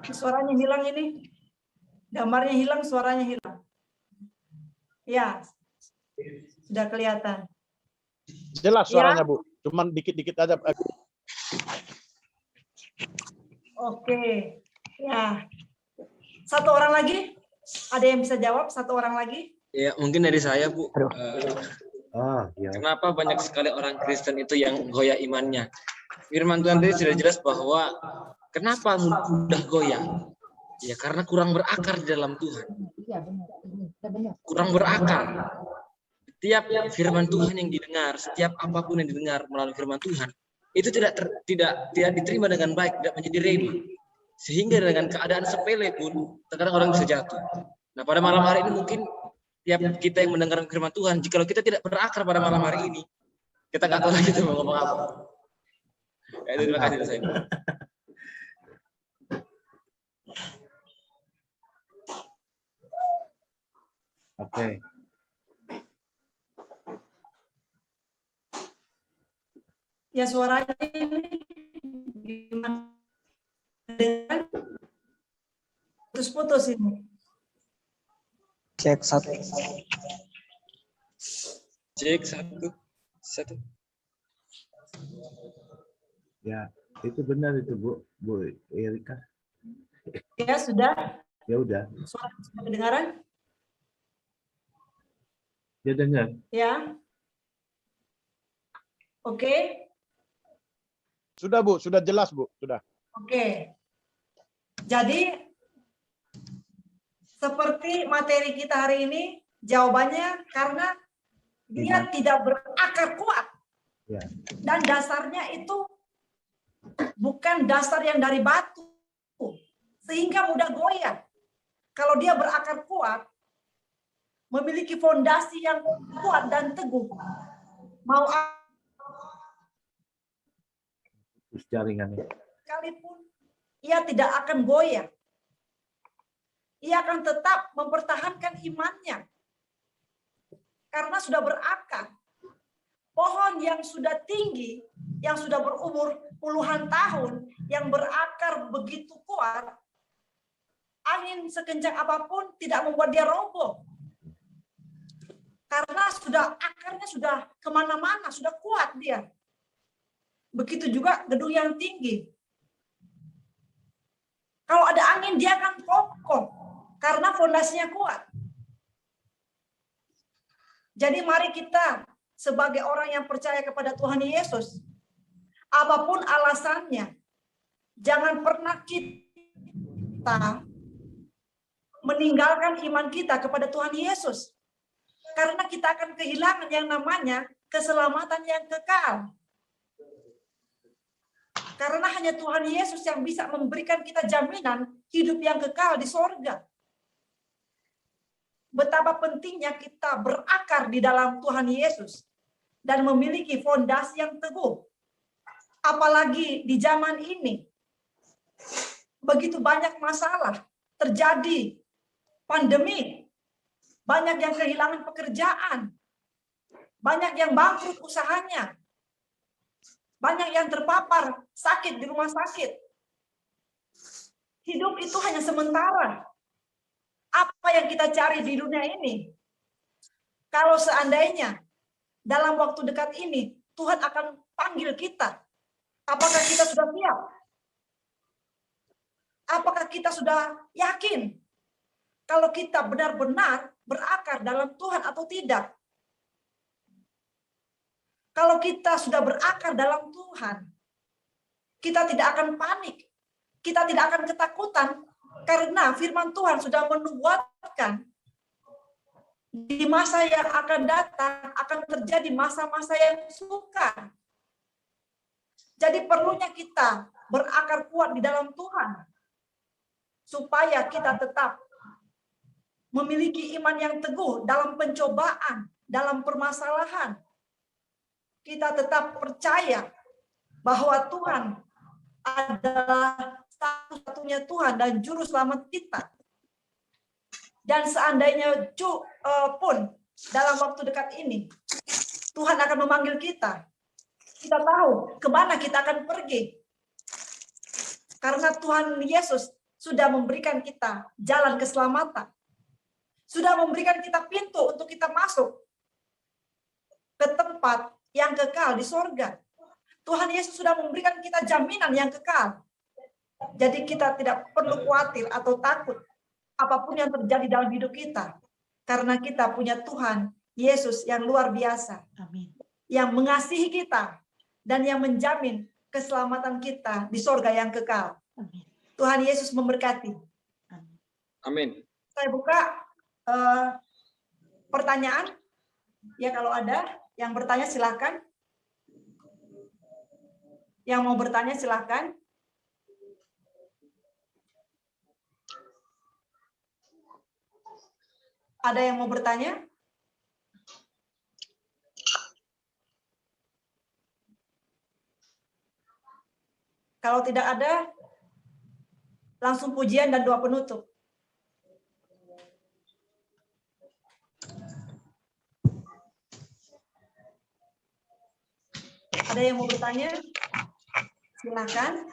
Suaranya hilang ini. Gambarnya hilang, suaranya hilang. Ya, sudah kelihatan. Jelas suaranya, Bu. Cuman dikit-dikit aja. Oke. Ya. Satu orang lagi? Ada yang bisa jawab? Satu orang lagi? Ya, mungkin dari saya, Bu. Ya. Kenapa banyak sekali orang Kristen itu yang goyah imannya? Firman Tuhan tadi sudah jelas bahwa kenapa mudah goyah? Ya, karena kurang berakar di dalam Tuhan. Kurang berakar. Setiap firman Tuhan yang didengar, setiap apapun yang didengar melalui firman Tuhan, itu tidak diterima dengan baik, tidak menjadi rema. Sehingga dengan keadaan sepele pun, terkadang orang bisa jatuh. Nah, pada malam hari ini mungkin tiap kita yang mendengar firman Tuhan, jika kita tidak berakar pada malam hari ini, kita nggak tahu lagi itu mau ngomong apa. Ya, terima kasih dari saya. Oke. Ya, suaranya ini gimana? Putus-putus ini. Cek satu. Cek satu. Ya, itu benar itu Bu Erika. Ya, sudah. Ya udah. Suara sudah kedengaran? Dia dengar. Ya. Oke. Sudah, Bu. Sudah jelas, Bu. Sudah. Oke. Jadi, seperti materi kita hari ini, jawabannya karena dia tidak berakar kuat. Ya. Dan dasarnya itu bukan dasar yang dari batu, sehingga mudah goyah. Kalau dia berakar kuat, memiliki fondasi yang kuat dan teguh, mau Terus jaringannya. sekalipun ia tidak akan goyah. Ia akan tetap mempertahankan imannya. Karena sudah berakar. Pohon yang sudah tinggi, yang sudah berumur puluhan tahun, yang berakar begitu kuat, angin sekencang apapun tidak membuat dia roboh. Karena akarnya sudah kemana-mana, sudah kuat dia. Begitu juga gedung yang tinggi. Kalau ada angin dia akan kokoh karena fondasinya kuat. Jadi mari kita sebagai orang yang percaya kepada Tuhan Yesus, apapun alasannya, jangan pernah kita meninggalkan iman kita kepada Tuhan Yesus. Karena kita akan kehilangan yang namanya keselamatan yang kekal. Karena hanya Tuhan Yesus yang bisa memberikan kita jaminan hidup yang kekal di sorga. Betapa pentingnya kita berakar di dalam Tuhan Yesus dan memiliki fondasi yang teguh. Apalagi di zaman ini, begitu banyak masalah terjadi, pandemi, banyak yang kehilangan pekerjaan, banyak yang bangkrut usahanya, banyak yang terpapar sakit di rumah sakit. Hidup itu hanya sementara. Apa yang kita cari di dunia ini? Kalau seandainya dalam waktu dekat ini Tuhan akan panggil kita, apakah kita sudah siap? Apakah kita sudah yakin kalau kita benar-benar berakar dalam Tuhan atau tidak? Kalau kita sudah berakar dalam Tuhan, kita tidak akan panik, kita tidak akan ketakutan, karena firman Tuhan sudah menubuatkan di masa yang akan datang akan terjadi masa-masa yang sukar. Jadi perlunya kita berakar kuat di dalam Tuhan, supaya kita tetap memiliki iman yang teguh dalam pencobaan, dalam permasalahan. Kita tetap percaya bahwa Tuhan adalah satu-satunya Tuhan dan juru selamat kita. Dan seandainya pun dalam waktu dekat ini Tuhan akan memanggil kita, kita tahu kemana kita akan pergi. Karena Tuhan Yesus sudah memberikan kita jalan keselamatan. Sudah memberikan kita pintu untuk kita masuk ke tempat yang kekal di sorga. Tuhan Yesus sudah memberikan kita jaminan yang kekal. Jadi kita tidak perlu khawatir atau takut apapun yang terjadi dalam hidup kita. Karena kita punya Tuhan Yesus yang luar biasa. Amin. Yang mengasihi kita dan yang menjamin keselamatan kita di sorga yang kekal. Amin. Tuhan Yesus memberkati. Amin. Saya buka pertanyaan. Ya, kalau ada yang bertanya silakan. Yang mau bertanya silakan. Ada yang mau bertanya? Kalau tidak ada, langsung pujian dan doa penutup. Ada yang mau bertanya? Silakan.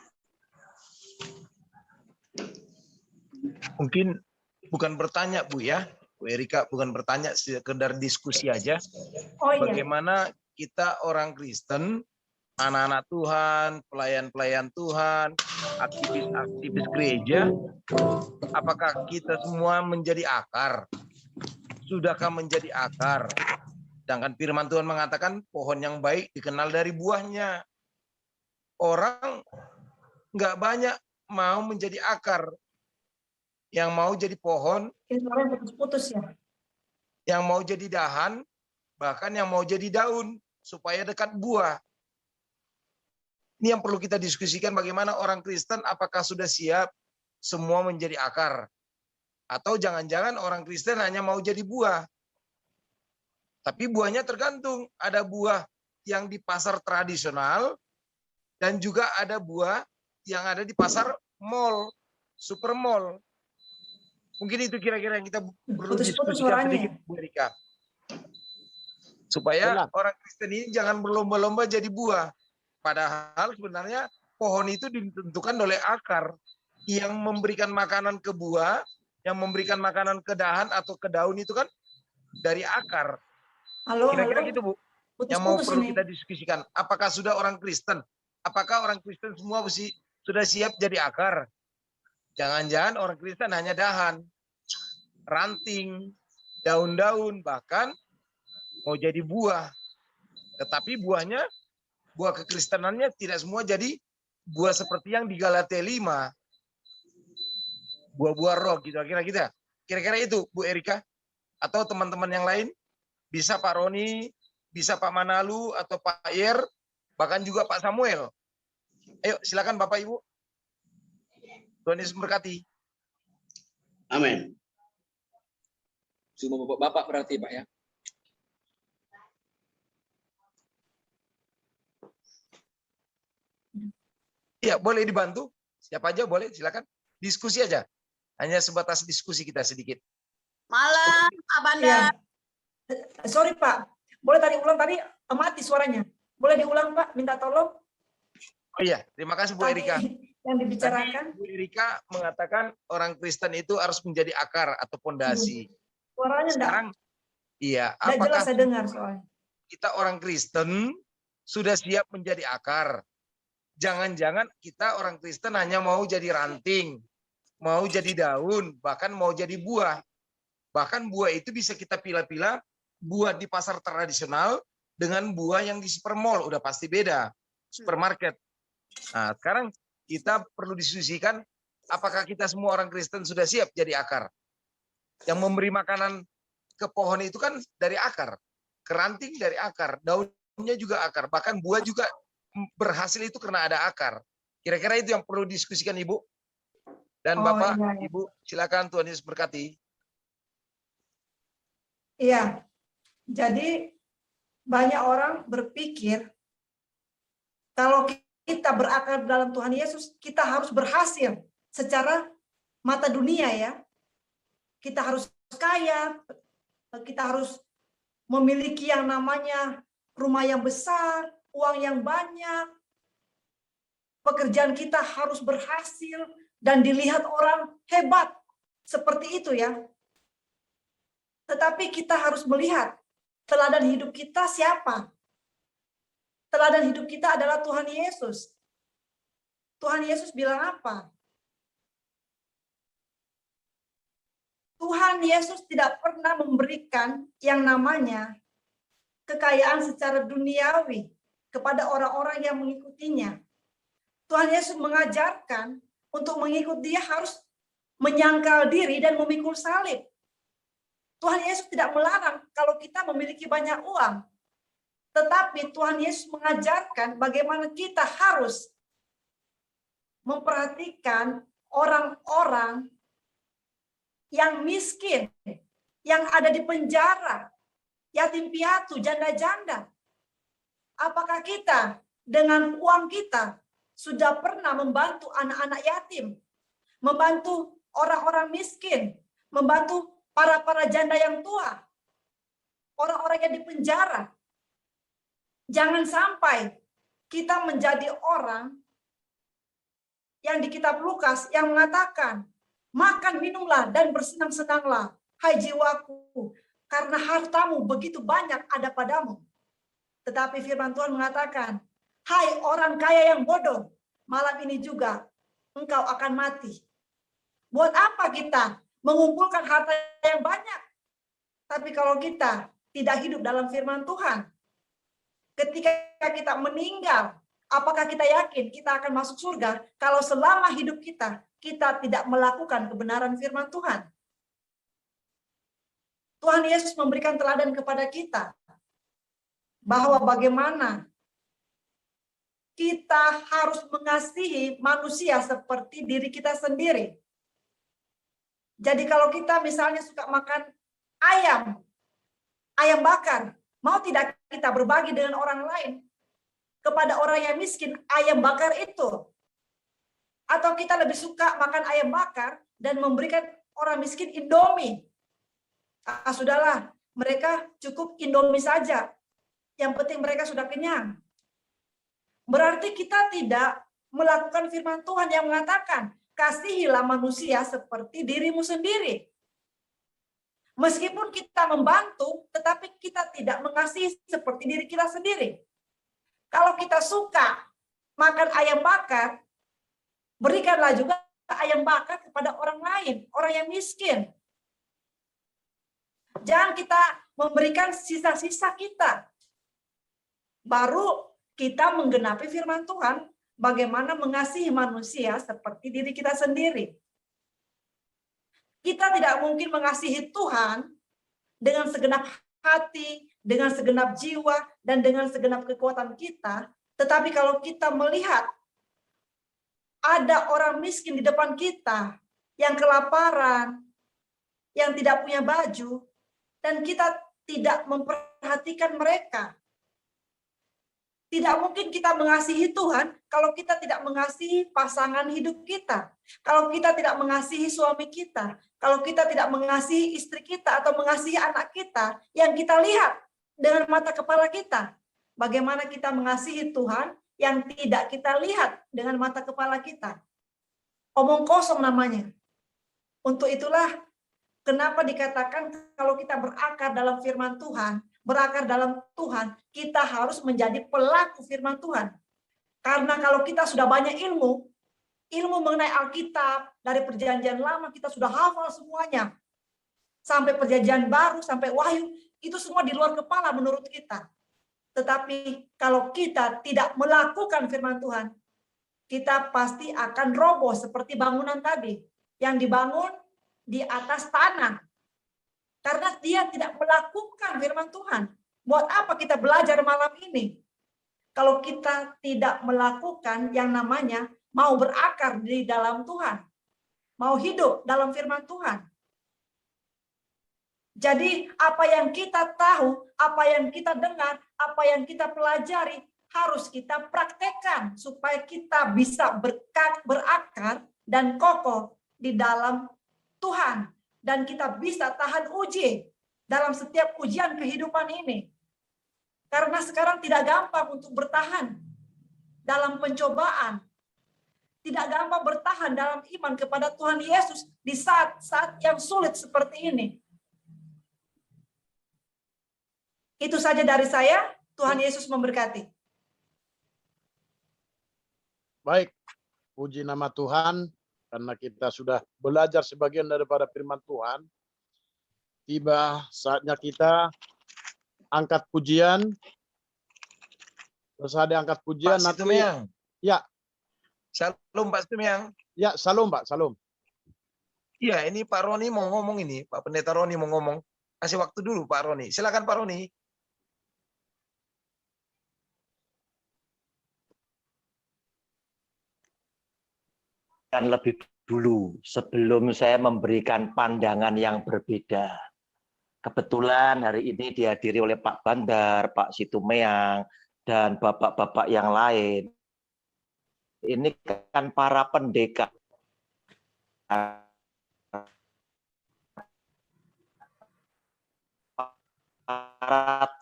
Mungkin bukan bertanya, Bu ya. Bu Erika, bukan bertanya, sekedar diskusi aja. Oh, iya. Bagaimana kita orang Kristen, anak-anak Tuhan, pelayan-pelayan Tuhan, aktivis-aktivis gereja, apakah kita semua menjadi akar? Sudahkah menjadi akar? Sedangkan firman Tuhan mengatakan pohon yang baik dikenal dari buahnya. Orang nggak banyak mau menjadi akar. Yang mau jadi pohon, putus-putus ya. Yang mau jadi dahan, bahkan yang mau jadi daun supaya dekat buah. Ini yang perlu kita diskusikan, bagaimana orang Kristen apakah sudah siap semua menjadi akar. Atau jangan-jangan orang Kristen hanya mau jadi buah. Tapi buahnya tergantung. Ada buah yang di pasar tradisional dan juga ada buah yang ada di pasar mall, super mall. Mungkin itu kira-kira yang kita perlu diskusikan sedikit, Bu Erika. Supaya orang Kristen ini jangan berlomba-lomba jadi buah. Padahal sebenarnya pohon itu ditentukan oleh akar yang memberikan makanan ke buah, yang memberikan makanan ke dahan atau ke daun itu kan dari akar. Halo, Kira-kira halo. gitu, Bu. Yang mau Putus-putus perlu ini. kita diskusikan. Apakah sudah orang Kristen? Apakah orang Kristen semua sudah siap jadi akar? Jangan-jangan orang Kristen hanya dahan, ranting, daun-daun, bahkan mau jadi buah. Tetapi buahnya, buah kekristenannya tidak semua jadi buah seperti yang di Galatia 5. Buah-buah roh, gitu. Kira-kira itu, Bu Erika? Atau teman-teman yang lain? Bisa Pak Roni, bisa Pak Manalu, atau Pak Yer, bahkan juga Pak Samuel. Ayo, silakan Bapak Ibu. Tuhan Yesus memberkati. Amin. Semua bapak berarti Pak ya. Iya, boleh dibantu. Siapa aja boleh, silakan. Diskusi aja. Hanya sebatas diskusi kita sedikit. Malam, Abanda. Iya. Sorry Pak, boleh tadi ulang, tadi mati suaranya. Boleh diulang Pak, minta tolong. Oh iya, terima kasih Bu Tadi Erika. yang dibicarakan. Tadi Bu Erika mengatakan orang Kristen itu harus menjadi akar atau pondasi. Suaranya Sekarang, iya, enggak jelas apakah saya dengar soalnya. kita orang Kristen sudah siap menjadi akar? Jangan-jangan kita orang Kristen hanya mau jadi ranting, mau jadi daun, bahkan mau jadi buah. Bahkan buah itu bisa kita pilah-pilah, buah di pasar tradisional dengan buah yang di supermall, udah pasti beda. Supermarket. Nah, sekarang kita perlu diskusikan apakah kita semua orang Kristen sudah siap jadi akar. Yang memberi makanan ke pohon itu kan dari akar. Keranting dari akar, daunnya juga akar, bahkan buah juga berhasil itu karena ada akar. Kira-kira itu yang perlu diskusikan Ibu. Dan Bapak, iya. Ibu, silakan Tuhan Yesus berkati. Iya. Jadi banyak orang berpikir kalau kita berakar dalam Tuhan Yesus, kita harus berhasil secara mata dunia ya. Kita harus kaya, kita harus memiliki yang namanya rumah yang besar, uang yang banyak. Pekerjaan kita harus berhasil dan dilihat orang hebat. Seperti itu ya. Tetapi kita harus melihat teladan hidup kita siapa? Teladan hidup kita adalah Tuhan Yesus. Tuhan Yesus bilang apa? Tuhan Yesus tidak pernah memberikan yang namanya kekayaan secara duniawi kepada orang-orang yang mengikutinya. Tuhan Yesus mengajarkan untuk mengikut Dia harus menyangkal diri dan memikul salib. Tuhan Yesus tidak melarang kalau kita memiliki banyak uang. Tetapi Tuhan Yesus mengajarkan bagaimana kita harus memperhatikan orang-orang yang miskin, yang ada di penjara, yatim piatu, janda-janda. Apakah kita dengan uang kita sudah pernah membantu anak-anak yatim, membantu orang-orang miskin, membantu para janda yang tua, orang-orang yang di penjara? Jangan sampai kita menjadi orang yang di kitab Lukas yang mengatakan, makan, minumlah, dan bersenang-senanglah, hai jiwaku, karena hartamu begitu banyak ada padamu. Tetapi firman Tuhan mengatakan, hai orang kaya yang bodoh, malam ini juga engkau akan mati. Buat apa kita mengumpulkan harta yang banyak? Tapi kalau kita tidak hidup dalam firman Tuhan, ketika kita meninggal, apakah kita yakin kita akan masuk surga kalau selama hidup kita tidak melakukan kebenaran firman Tuhan? Tuhan Yesus memberikan teladan kepada kita bahwa bagaimana kita harus mengasihi manusia seperti diri kita sendiri. Jadi kalau kita misalnya suka makan ayam bakar, mau tidak kita berbagi dengan orang lain kepada orang yang miskin ayam bakar itu? Atau kita lebih suka makan ayam bakar dan memberikan orang miskin Indomie? Sudahlah, mereka cukup Indomie saja. Yang penting mereka sudah kenyang. Berarti kita tidak melakukan firman Tuhan yang mengatakan, kasihilah manusia seperti dirimu sendiri. Meskipun kita membantu, tetapi kita tidak mengasihi seperti diri kita sendiri. Kalau kita suka makan ayam bakar, berikanlah juga ayam bakar kepada orang lain, orang yang miskin. Jangan kita memberikan sisa-sisa kita. Baru kita menggenapi firman Tuhan, bagaimana mengasihi manusia seperti diri kita sendiri. Kita tidak mungkin mengasihi Tuhan dengan segenap hati, dengan segenap jiwa, dan dengan segenap kekuatan kita. Tetapi kalau kita melihat ada orang miskin di depan kita, yang kelaparan, yang tidak punya baju, dan kita tidak memperhatikan mereka. Tidak mungkin kita mengasihi Tuhan kalau kita tidak mengasihi pasangan hidup kita. Kalau kita tidak mengasihi suami kita. Kalau kita tidak mengasihi istri kita atau mengasihi anak kita yang kita lihat dengan mata kepala kita. Bagaimana kita mengasihi Tuhan yang tidak kita lihat dengan mata kepala kita. Omong kosong namanya. Untuk itulah kenapa dikatakan kalau kita berakar dalam firman Tuhan, berakar dalam Tuhan, kita harus menjadi pelaku firman Tuhan. Karena kalau kita sudah banyak ilmu mengenai Alkitab, dari perjanjian lama kita sudah hafal semuanya. Sampai perjanjian baru, sampai Wahyu, itu semua di luar kepala menurut kita. Tetapi kalau kita tidak melakukan firman Tuhan, kita pasti akan roboh seperti bangunan tadi. Yang dibangun di atas tanah. Karena dia tidak melakukan firman Tuhan. Buat apa kita belajar malam ini? Kalau kita tidak melakukan yang namanya mau berakar di dalam Tuhan. Mau hidup dalam firman Tuhan. Jadi apa yang kita tahu, apa yang kita dengar, apa yang kita pelajari, harus kita praktekkan supaya kita bisa berakar dan kokoh di dalam Tuhan. Dan kita bisa tahan uji dalam setiap ujian kehidupan ini. Karena sekarang tidak gampang untuk bertahan dalam pencobaan. Tidak gampang bertahan dalam iman kepada Tuhan Yesus di saat-saat yang sulit seperti ini. Itu saja dari saya. Tuhan Yesus memberkati. Baik, puji nama Tuhan. Karena kita sudah belajar sebagian daripada firman Tuhan, tiba saatnya kita angkat pujian. Selesai angkat pujian, Pak nanti Situmiang. Ya. Salam Pak Situmiang. Ya, salam Pak, salam. Iya, ini Pak Roni mau ngomong ini, Pak Pendeta Roni mau ngomong. Kasih waktu dulu Pak Roni. Silakan Pak Roni. Dan lebih dulu sebelum saya memberikan pandangan yang berbeda. Kebetulan hari ini dihadiri oleh Pak Bandar, Pak Situmeang, dan bapak-bapak yang lain. Ini kan para pendekar, para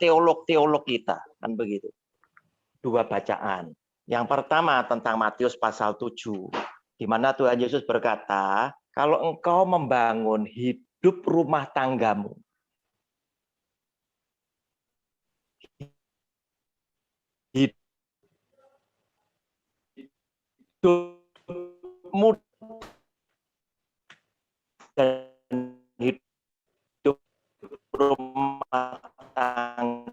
teolog-teolog kita, kan begitu. Dua bacaan. Yang pertama tentang Matius pasal 7. Di mana Tuhan Yesus berkata, kalau engkau membangun hidup rumah tanggamu, hidupmu dan hidup rumah tanggamu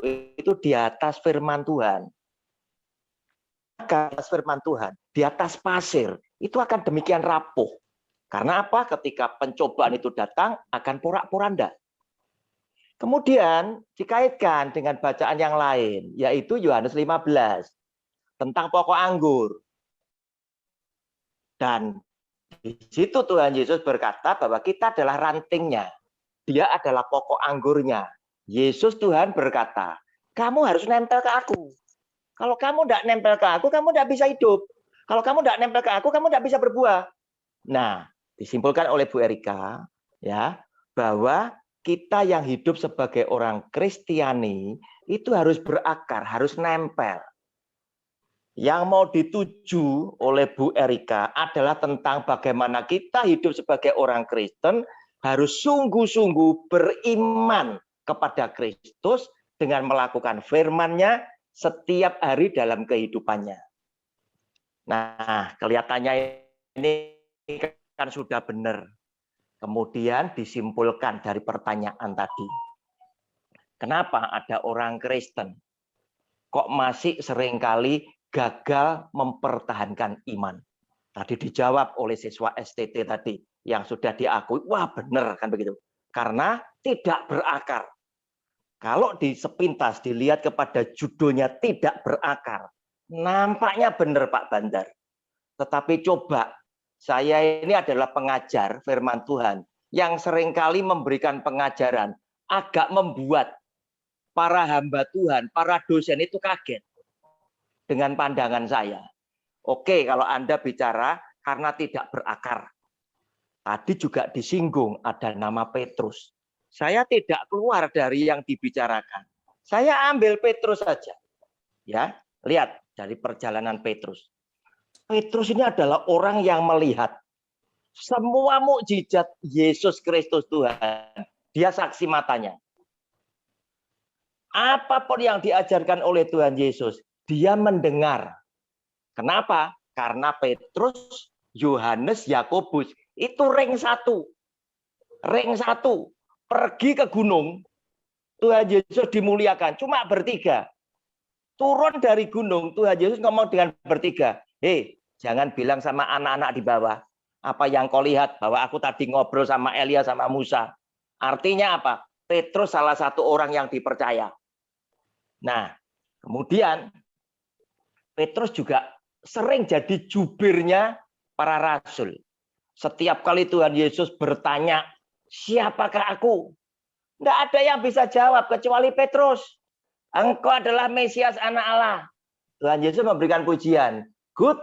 itu di atas firman Tuhan. Atas firman Tuhan, di atas pasir, itu akan demikian rapuh. Karena apa? Ketika pencobaan itu datang, akan porak-poranda. Kemudian dikaitkan dengan bacaan yang lain, yaitu Yohanes 15, tentang pokok anggur. Dan di situ Tuhan Yesus berkata bahwa kita adalah rantingnya. Dia adalah pokok anggurnya. Yesus Tuhan berkata, kamu harus nempel ke aku. Kalau kamu tidak nempel ke aku, kamu tidak bisa hidup. Kalau kamu tidak nempel ke aku, kamu tidak bisa berbuah. Nah, disimpulkan oleh Bu Erika, ya, bahwa kita yang hidup sebagai orang Kristiani itu harus berakar, harus nempel. Yang mau dituju oleh Bu Erika adalah tentang bagaimana kita hidup sebagai orang Kristen harus sungguh-sungguh beriman kepada Kristus dengan melakukan firman-Nya setiap hari dalam kehidupannya. Nah, kelihatannya ini kan sudah benar. Kemudian disimpulkan dari pertanyaan tadi. Kenapa ada orang Kristen kok masih seringkali gagal mempertahankan iman? Tadi dijawab oleh siswa STT tadi yang sudah diakui, wah benar kan begitu. Karena tidak berakar. Kalau di sepintas dilihat kepada judulnya tidak berakar, nampaknya benar Pak Bandar. Tetapi coba, saya ini adalah pengajar firman Tuhan yang seringkali memberikan pengajaran agak membuat para hamba Tuhan, para dosen itu kaget dengan pandangan saya. Oke, kalau Anda bicara karena tidak berakar. Tadi juga disinggung ada nama Petrus. Saya tidak keluar dari yang dibicarakan. Saya ambil Petrus saja. Ya, lihat dari perjalanan Petrus. Petrus ini adalah orang yang melihat semua mukjizat Yesus Kristus Tuhan. Dia saksi matanya. Apapun yang diajarkan oleh Tuhan Yesus, dia mendengar. Kenapa? Karena Petrus, Yohanes, Yakobus itu ring satu. Ring satu. Pergi ke gunung, Tuhan Yesus dimuliakan. Cuma bertiga. Turun dari gunung, Tuhan Yesus ngomong dengan bertiga. Hei, jangan bilang sama anak-anak di bawah. Apa yang kau lihat, bahwa aku tadi ngobrol sama Elia, sama Musa. Artinya apa? Petrus salah satu orang yang dipercaya. Nah, kemudian Petrus juga sering jadi jubirnya para rasul. Setiap kali Tuhan Yesus bertanya, siapakah aku? Tidak ada yang bisa jawab kecuali Petrus. Engkau adalah Mesias anak Allah. Tuhan Yesus memberikan pujian. Good.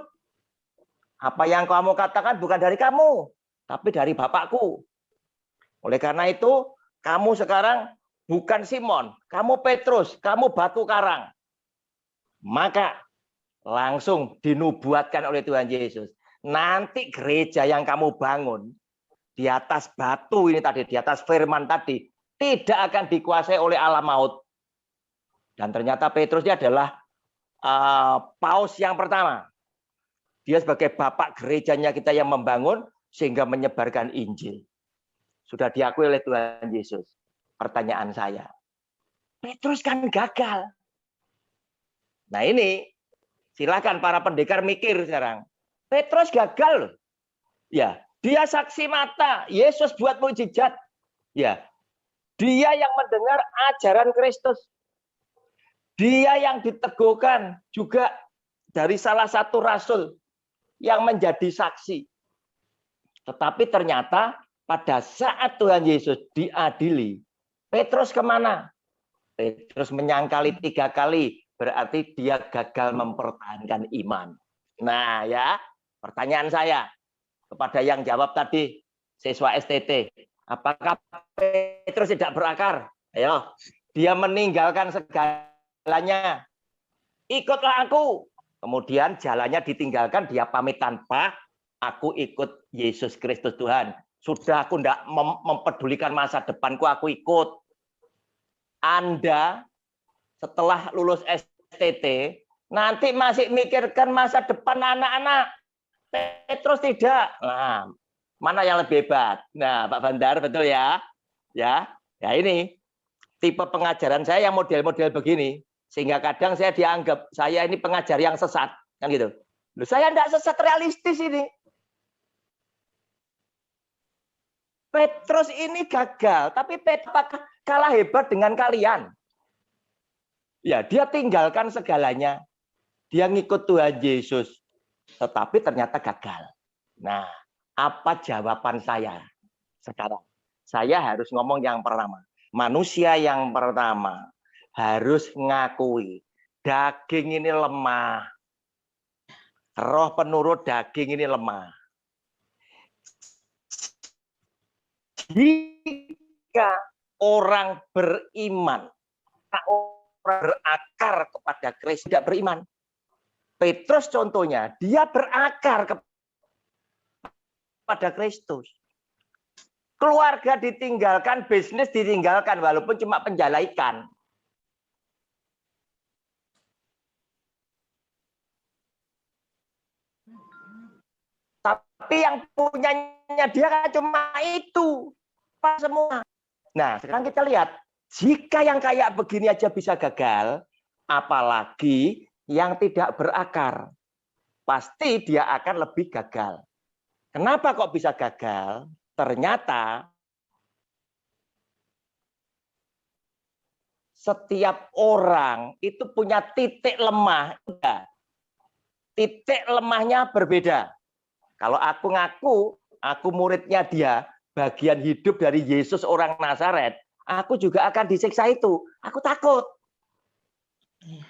Apa yang kamu katakan bukan dari kamu, tapi dari Bapakku. Oleh karena itu, kamu sekarang bukan Simon, kamu Petrus, kamu batu karang. Maka langsung dinubuatkan oleh Tuhan Yesus. Nanti gereja yang kamu bangun di atas batu ini tadi, di atas firman tadi, tidak akan dikuasai oleh alam maut. Dan ternyata Petrus ini adalah paus yang pertama. Dia sebagai bapak gerejanya kita yang membangun sehingga menyebarkan Injil. Sudah diakui oleh Tuhan Yesus. Pertanyaan saya, Petrus kan gagal. Nah ini, silakan para pendekar mikir sekarang. Petrus gagal. Ya, dia saksi mata. Yesus buat mukjizat. Ya, dia yang mendengar ajaran Kristus. Dia yang diteguhkan juga dari salah satu rasul yang menjadi saksi. Tetapi ternyata pada saat Tuhan Yesus diadili, Petrus kemana? Petrus menyangkali 3 kali, berarti dia gagal mempertahankan iman. Nah ya, pertanyaan saya kepada yang jawab tadi, siswa STT, apakah Petrus tidak berakar? Ayo, dia meninggalkan segalanya. Ikutlah aku. Kemudian jalannya ditinggalkan, dia pamit tanpa aku ikut Yesus Kristus Tuhan. Sudah aku tidak mempedulikan masa depanku, aku ikut. Anda setelah lulus STT, nanti masih mikirkan masa depan anak-anak. Petrus tidak. Nah, mana yang lebih hebat? Nah, Pak Bandar, betul ya? Ya ini tipe pengajaran saya yang model-model begini. Sehingga kadang saya dianggap saya ini pengajar yang sesat, kan gitu. Loh, saya tidak sesat, realistis ini. Petrus ini gagal, tapi Petrus kalah hebat dengan kalian. Ya, dia tinggalkan segalanya. Dia ngikut Tuhan Yesus, tetapi ternyata gagal. Nah, apa jawaban saya sekarang? Saya harus ngomong yang pertama. Manusia yang pertama harus ngakui daging ini lemah. Roh penurut daging ini lemah. Jika orang beriman, orang berakar kepada Kristus, tidak beriman. Petrus contohnya, dia berakar kepada Kristus. Keluarga ditinggalkan, bisnis ditinggalkan, walaupun cuma penjala ikan. Tapi yang punyanya dia kan cuma itu. Pas semua. Nah, sekarang kita lihat. Jika yang kayak begini aja bisa gagal, apalagi yang tidak berakar. Pasti dia akan lebih gagal. Kenapa kok bisa gagal? Ternyata setiap orang itu punya titik lemah. Titik lemahnya berbeda. Kalau aku ngaku, aku muridnya dia, bagian hidup dari Yesus orang Nazaret, aku juga akan disiksa itu. Aku takut.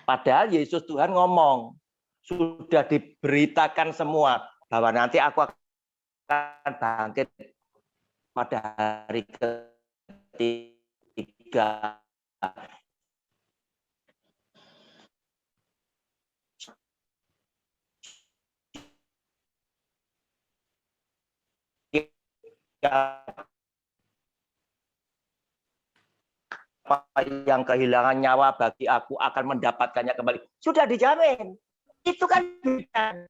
Padahal Yesus Tuhan ngomong, sudah diberitakan semua, bahwa nanti aku akan bangkit pada hari ketiga. Apa yang kehilangan nyawa bagi aku akan mendapatkannya kembali. Sudah dijamin. Itu kan bukan.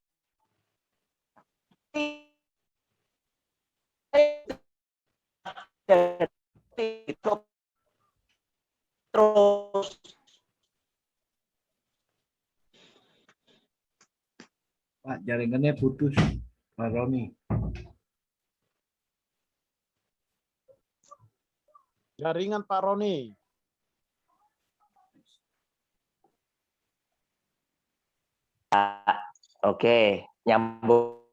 Terus Pak, jaringannya putus, Pak Roni. Jaringan Pak Roni. Oke, nyambung.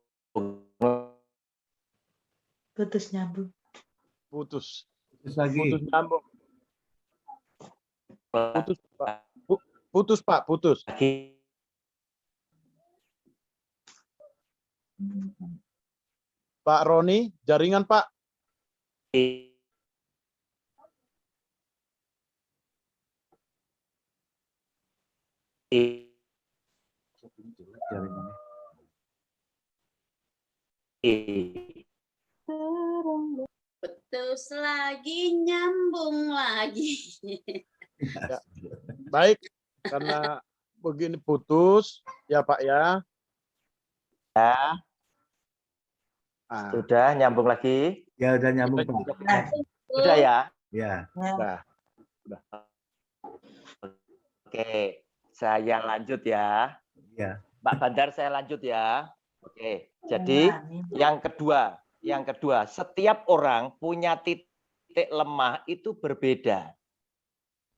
Putus nyambung. Putus. Putus lagi. Putus nyambung. Putus Pak. Putus Pak, putus. Pak Roni, jaringan Pak. Jaringannya. Putus lagi, nyambung lagi. Ya. Baik, karena begini putus, ya Pak ya. Ya. Ah. Sudah nyambung lagi? Ya udah nyambung Pak. Sudah ya? Ya. Sudah. Oke, saya lanjut ya. Ya. Pak Bandar saya lanjut ya. Oke, jadi yang kedua, setiap orang punya titik lemah itu berbeda.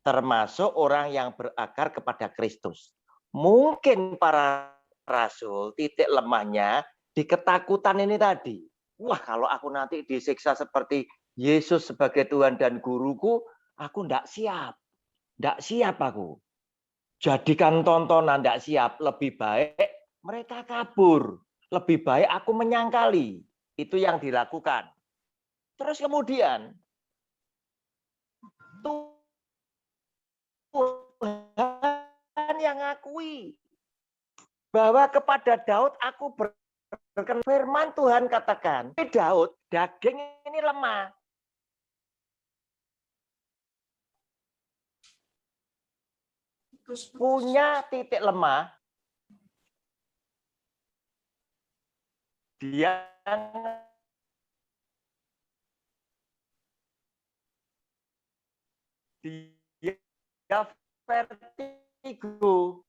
Termasuk orang yang berakar kepada Kristus. Mungkin para rasul titik lemahnya di ketakutan ini tadi. Wah, kalau aku nanti disiksa seperti Yesus sebagai Tuhan dan guruku, aku enggak siap. Enggak siap aku. Jadikan tontonan, enggak siap. Lebih baik mereka kabur. Lebih baik aku menyangkali. Itu yang dilakukan. Terus kemudian Tuhan yang ngakui bahwa kepada Daud aku berkenan. Firman Tuhan katakan, Daud, daging ini lemah. Punya titik lemah. Dia vertigo.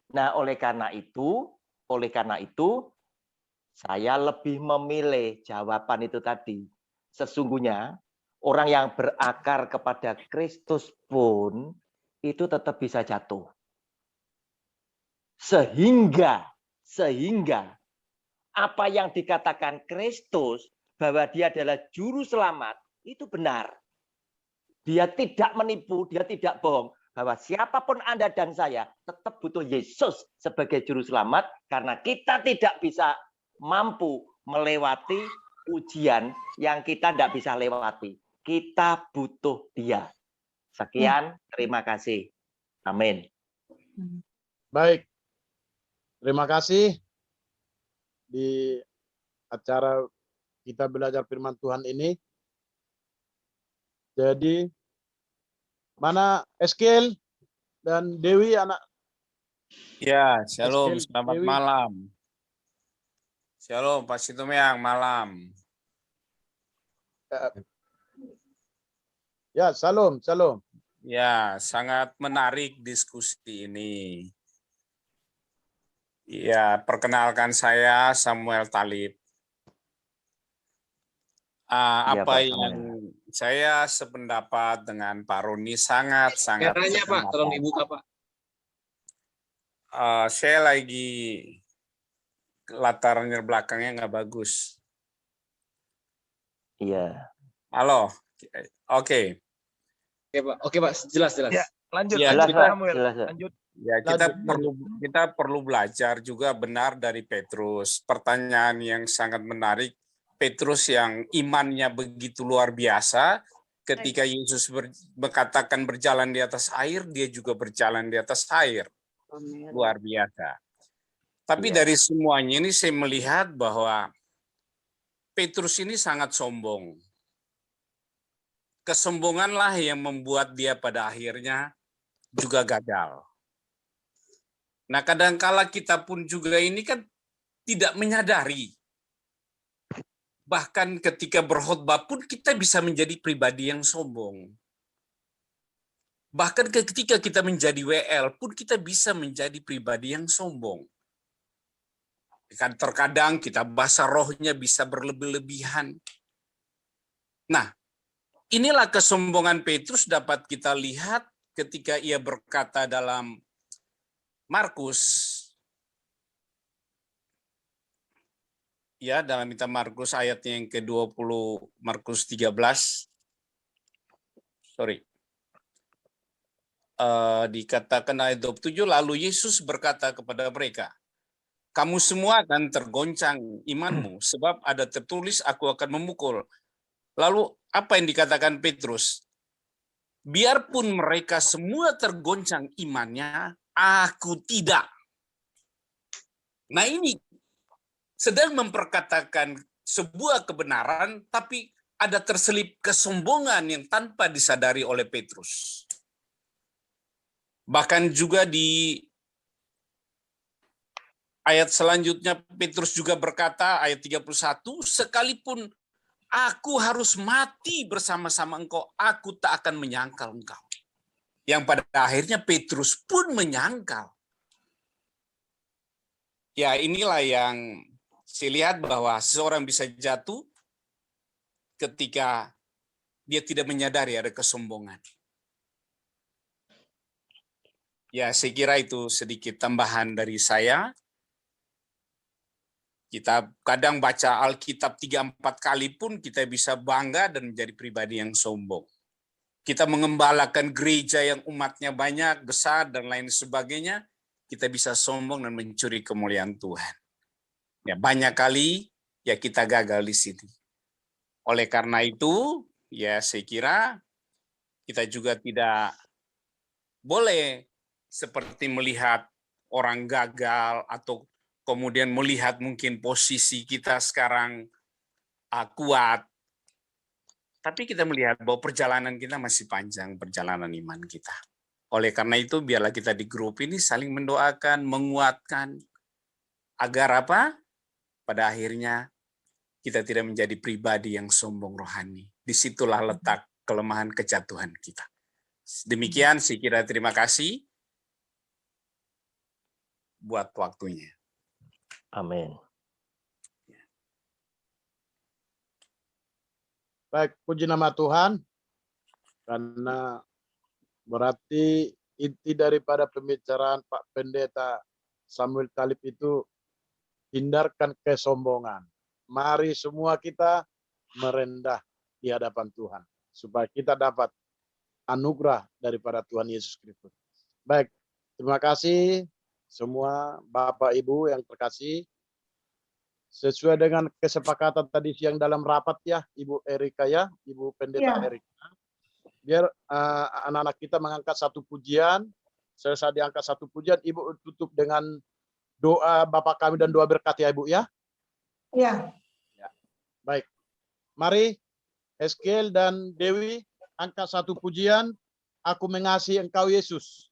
Nah, oleh karena itu saya lebih memilih jawaban itu tadi. Sesungguhnya orang yang berakar kepada Kristus pun itu tetap bisa jatuh. Sehingga apa yang dikatakan Kristus bahwa dia adalah juru selamat itu benar. Dia tidak menipu, dia tidak bohong. Bahwa siapapun Anda dan saya tetap butuh Yesus sebagai juru selamat karena kita tidak bisa mampu melewati ujian yang kita tidak bisa lewati. Kita butuh Dia. Sekian, terima kasih. Amin. Baik. Terima kasih di acara kita belajar firman Tuhan ini. Jadi mana Eskel dan Dewi anak? Ya, shalom, Eskel, selamat Dewi. malam. Shalom, Pak Situmeyang, malam. Ya, salam, salam. Ya, sangat menarik diskusi ini. Ya, perkenalkan saya Samuel Talib. Iya, Apa Pak yang Samuel. saya sependapat dengan Pak Roni sangat Merahnya Pak, tolong sependapat. dibuka Pak. Saya lagi latarnya belakangnya nggak bagus. Iya. Halo, oke. Oke Pak, jelas. Ya, lanjut, Ya, lanjut Jelas, Pak. Samuel. Jelas, Pak. Lanjut. Ya, kita perlu belajar juga benar dari Petrus. Pertanyaan yang sangat menarik. Petrus yang imannya begitu luar biasa, ketika Yesus berkatakan berjalan di atas air, dia juga berjalan di atas air. Luar biasa. Tapi dari semuanya ini saya melihat bahwa Petrus ini sangat sombong. Kesombonganlah yang membuat dia pada akhirnya juga gagal. Nah, kadangkala kita pun juga ini kan tidak menyadari. Bahkan ketika berkhotbah pun kita bisa menjadi pribadi yang sombong. Bahkan ketika kita menjadi WL pun kita bisa menjadi pribadi yang sombong. Kan terkadang kita bahasa rohnya bisa berlebih-lebihan. Nah, inilah kesombongan Petrus dapat kita lihat ketika ia berkata dalam Markus, ya dalam kitab Markus ayatnya yang ke-20, Markus 13, dikatakan ayat 27, lalu Yesus berkata kepada mereka, kamu semua akan tergoncang imanmu, sebab ada tertulis aku akan memukul. Lalu apa yang dikatakan Petrus? Biarpun mereka semua tergoncang imannya, aku tidak. Nah ini sedang memperkatakan sebuah kebenaran, tapi ada terselip kesombongan yang tanpa disadari oleh Petrus. Bahkan juga di ayat selanjutnya Petrus juga berkata, ayat 31, sekalipun aku harus mati bersama-sama engkau, aku tak akan menyangkal engkau. Yang pada akhirnya Petrus pun menyangkal. Ya inilah yang saya lihat bahwa seseorang bisa jatuh ketika dia tidak menyadari ada kesombongan. Ya, saya kira itu sedikit tambahan dari saya. Kita kadang baca Alkitab 3-4 kali pun kita bisa bangga dan menjadi pribadi yang sombong. Kita mengembalakan gereja yang umatnya banyak, besar, dan lain sebagainya, kita bisa sombong dan mencuri kemuliaan Tuhan. Ya, banyak kali ya kita gagal di sini. Oleh karena itu, ya saya kira kita juga tidak boleh seperti melihat orang gagal atau kemudian melihat mungkin posisi kita sekarang kuat. Tapi kita melihat bahwa perjalanan kita masih panjang, perjalanan iman kita. Oleh karena itu, biarlah kita di grup ini saling mendoakan, menguatkan, agar apa? Pada akhirnya kita tidak menjadi pribadi yang sombong rohani. Disitulah letak kelemahan kejatuhan kita. Demikian, saya kira terima kasih buat waktunya. Amin. Baik, puji nama Tuhan. Karena berarti inti daripada pembicaraan Pak Pendeta Samuel Talib itu hindarkan kesombongan. Mari semua kita merendah di hadapan Tuhan supaya kita dapat anugerah daripada Tuhan Yesus Kristus. Baik, terima kasih semua Bapak Ibu yang terkasih. Sesuai dengan kesepakatan tadi siang dalam rapat ya, Ibu Erika ya, Ibu Pendeta Erika. Biar anak-anak kita mengangkat satu pujian. Selesai diangkat satu pujian, Ibu tutup dengan doa Bapa kami dan doa berkat ya Ibu ya. Ya. Baik. Mari Eskel dan Dewi angkat satu pujian. Aku mengasihi Engkau Yesus.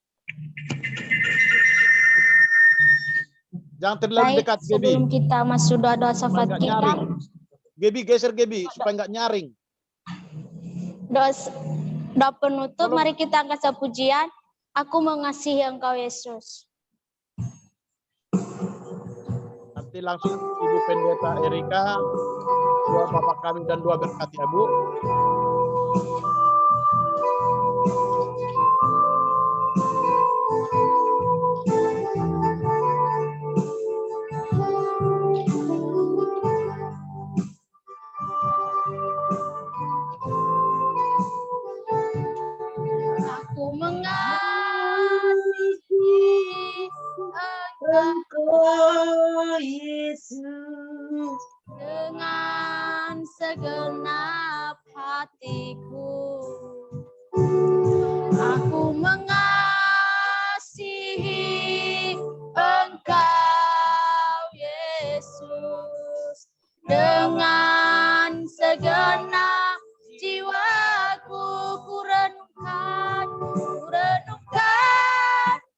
Jangan terlalu dekat, Gebi. Sebelum kita masuk doa syafaat Nggak kita, nyaring. Gebi, geser Gebi supaya nggak nyaring. doa penutup, mari kita angkat sepujian. Aku mengasihi Engkau Yesus. Nanti langsung Ibu Pendeta Erika, doa Bapak kami dan doa berkat ya Bu. Aku mengasihi Engkau Yesus dengan segenap hatiku. Aku mengasihi Engkau Yesus dengan segenap jiwaku. Ku renungkan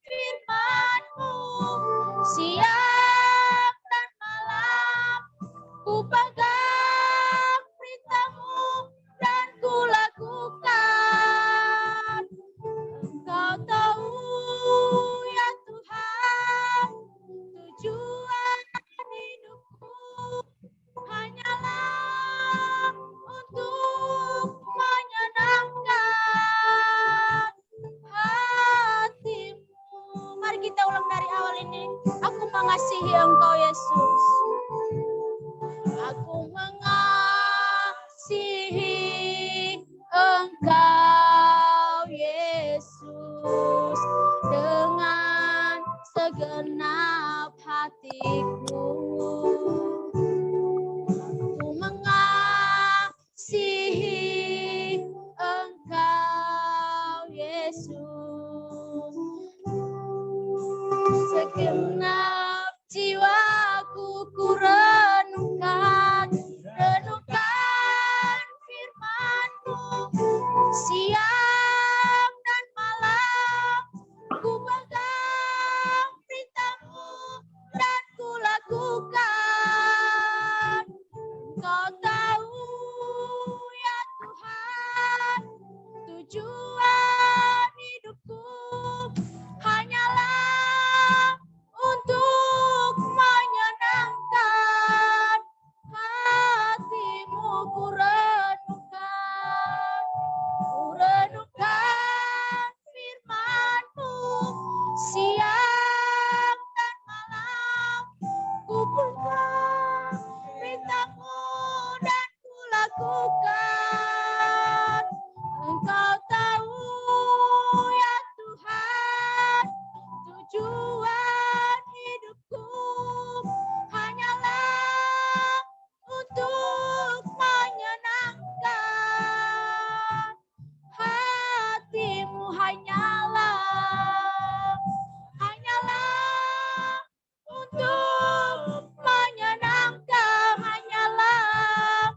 firman-Mu siang dan malam. Ku pegang perintah-Mu dan ku lakukan. Engkau tahu ya Tuhan, tujuan hidupku hanyalah untuk menyenangkan hati-Mu. Mari kita ulang dari awal ini. Aku mengasihi Engkau Yesus. Aku mengasihi Engkau Yesus dengan segenap hatiku. Aku mengasihi Engkau Yesus segenap jiwaku. Ku renungkan firman-Mu siang dan malam. Ku pegang perintah-Mu dan ku lakukan. Engkau tahu ya Tuhan, tujuan hidupku hanyalah untuk menyenangkan hati-Mu. Ku renungkan firman-Mu siang dan malam. Ku pegang perintah-Mu dan ku lakukan. Engkau tahu ya Tuhan, tujuan hidupku hanyalah untuk menyenangkan hati-Mu. Hanyalah untuk menyenangkan, hanyalah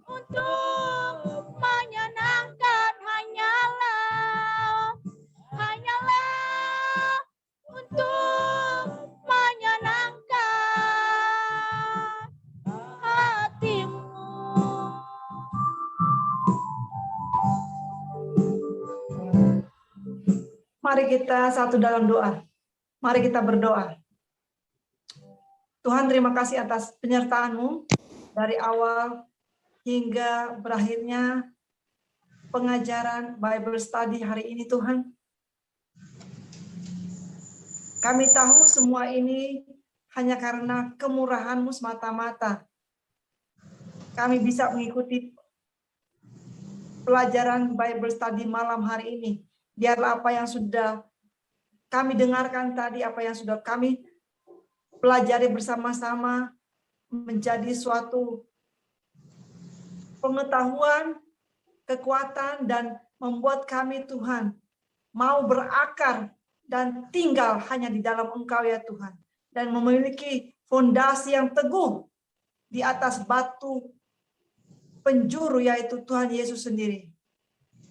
untuk menyenangkan, hanyalah untuk menyenangkan hati-Mu. Mari kita satu dalam doa. Mari kita berdoa. Tuhan, terima kasih atas penyertaan-Mu dari awal hingga berakhirnya pengajaran Bible Study hari ini, Tuhan. Kami tahu semua ini hanya karena kemurahan-Mu semata-mata. Kami bisa mengikuti pelajaran Bible Study malam hari ini. Biarlah apa yang sudah kami dengarkan tadi, apa yang sudah kami pelajari bersama-sama menjadi suatu pengetahuan, kekuatan, dan membuat kami, Tuhan, mau berakar dan tinggal hanya di dalam Engkau ya Tuhan. dan memiliki fondasi yang teguh di atas batu penjuru, yaitu Tuhan Yesus sendiri.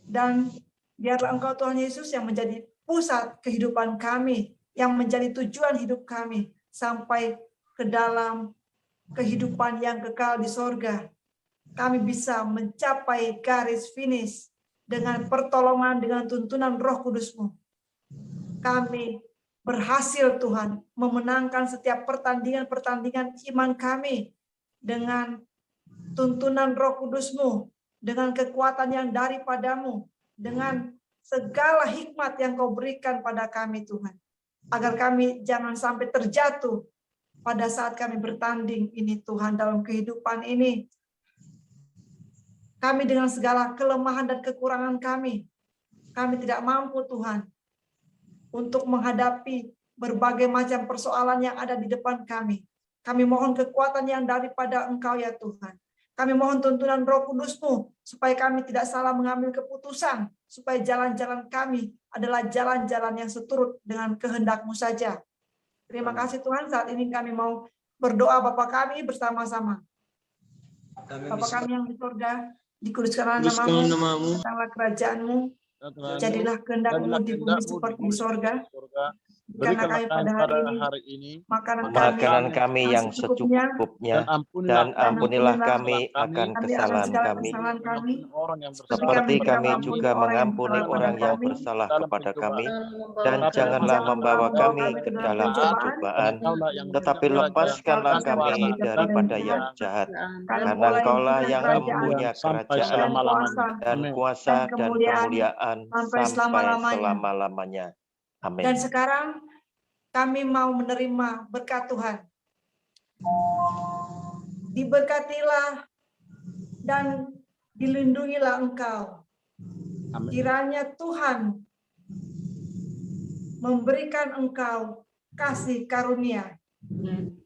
Dan biarlah Engkau Tuhan Yesus yang menjadi pusat kehidupan kami, yang menjadi tujuan hidup kami sampai ke dalam kehidupan yang kekal di sorga. Kami bisa mencapai garis finish dengan pertolongan, dengan tuntunan Roh Kudus-Mu. Kami berhasil Tuhan memenangkan setiap pertandingan-pertandingan iman kami dengan tuntunan Roh Kudus-Mu, dengan kekuatan yang daripadamu, dengan segala hikmat yang Kau berikan pada kami Tuhan. Agar kami jangan sampai terjatuh pada saat kami bertanding ini Tuhan dalam kehidupan ini. Kami dengan segala kelemahan dan kekurangan kami tidak mampu Tuhan untuk menghadapi berbagai macam persoalan yang ada di depan kami. Kami mohon kekuatan yang daripada Engkau ya Tuhan. Kami mohon tuntunan Roh Kudus-Mu supaya kami tidak salah mengambil keputusan, supaya jalan-jalan kami adalah jalan-jalan yang seturut dengan kehendak-Mu saja. Terima kasih Tuhan, saat ini kami mau berdoa Bapa kami bersama-sama. Bapa kami yang di surga, dikuduskanlah namamu, datanglah kerajaan-Mu, jadilah kehendak-Mu di bumi seperti di sorga. Berikanlah kami pada hari ini makanan kami yang secukupnya, dan ampunilah kami akan kesalahan kami, seperti kami juga mengampuni orang yang bersalah kepada kami, dan janganlah membawa kami ke dalam pencobaan, tetapi lepaskanlah kami daripada yang jahat, karena Engkaulah yang mempunyai kerajaan dan kuasa dan kemuliaan sampai selama-lamanya. Amin. Dan sekarang kami mau menerima berkat Tuhan. Diberkatilah dan dilindungilah engkau. Kiranya Tuhan memberikan engkau kasih karunia. Amin.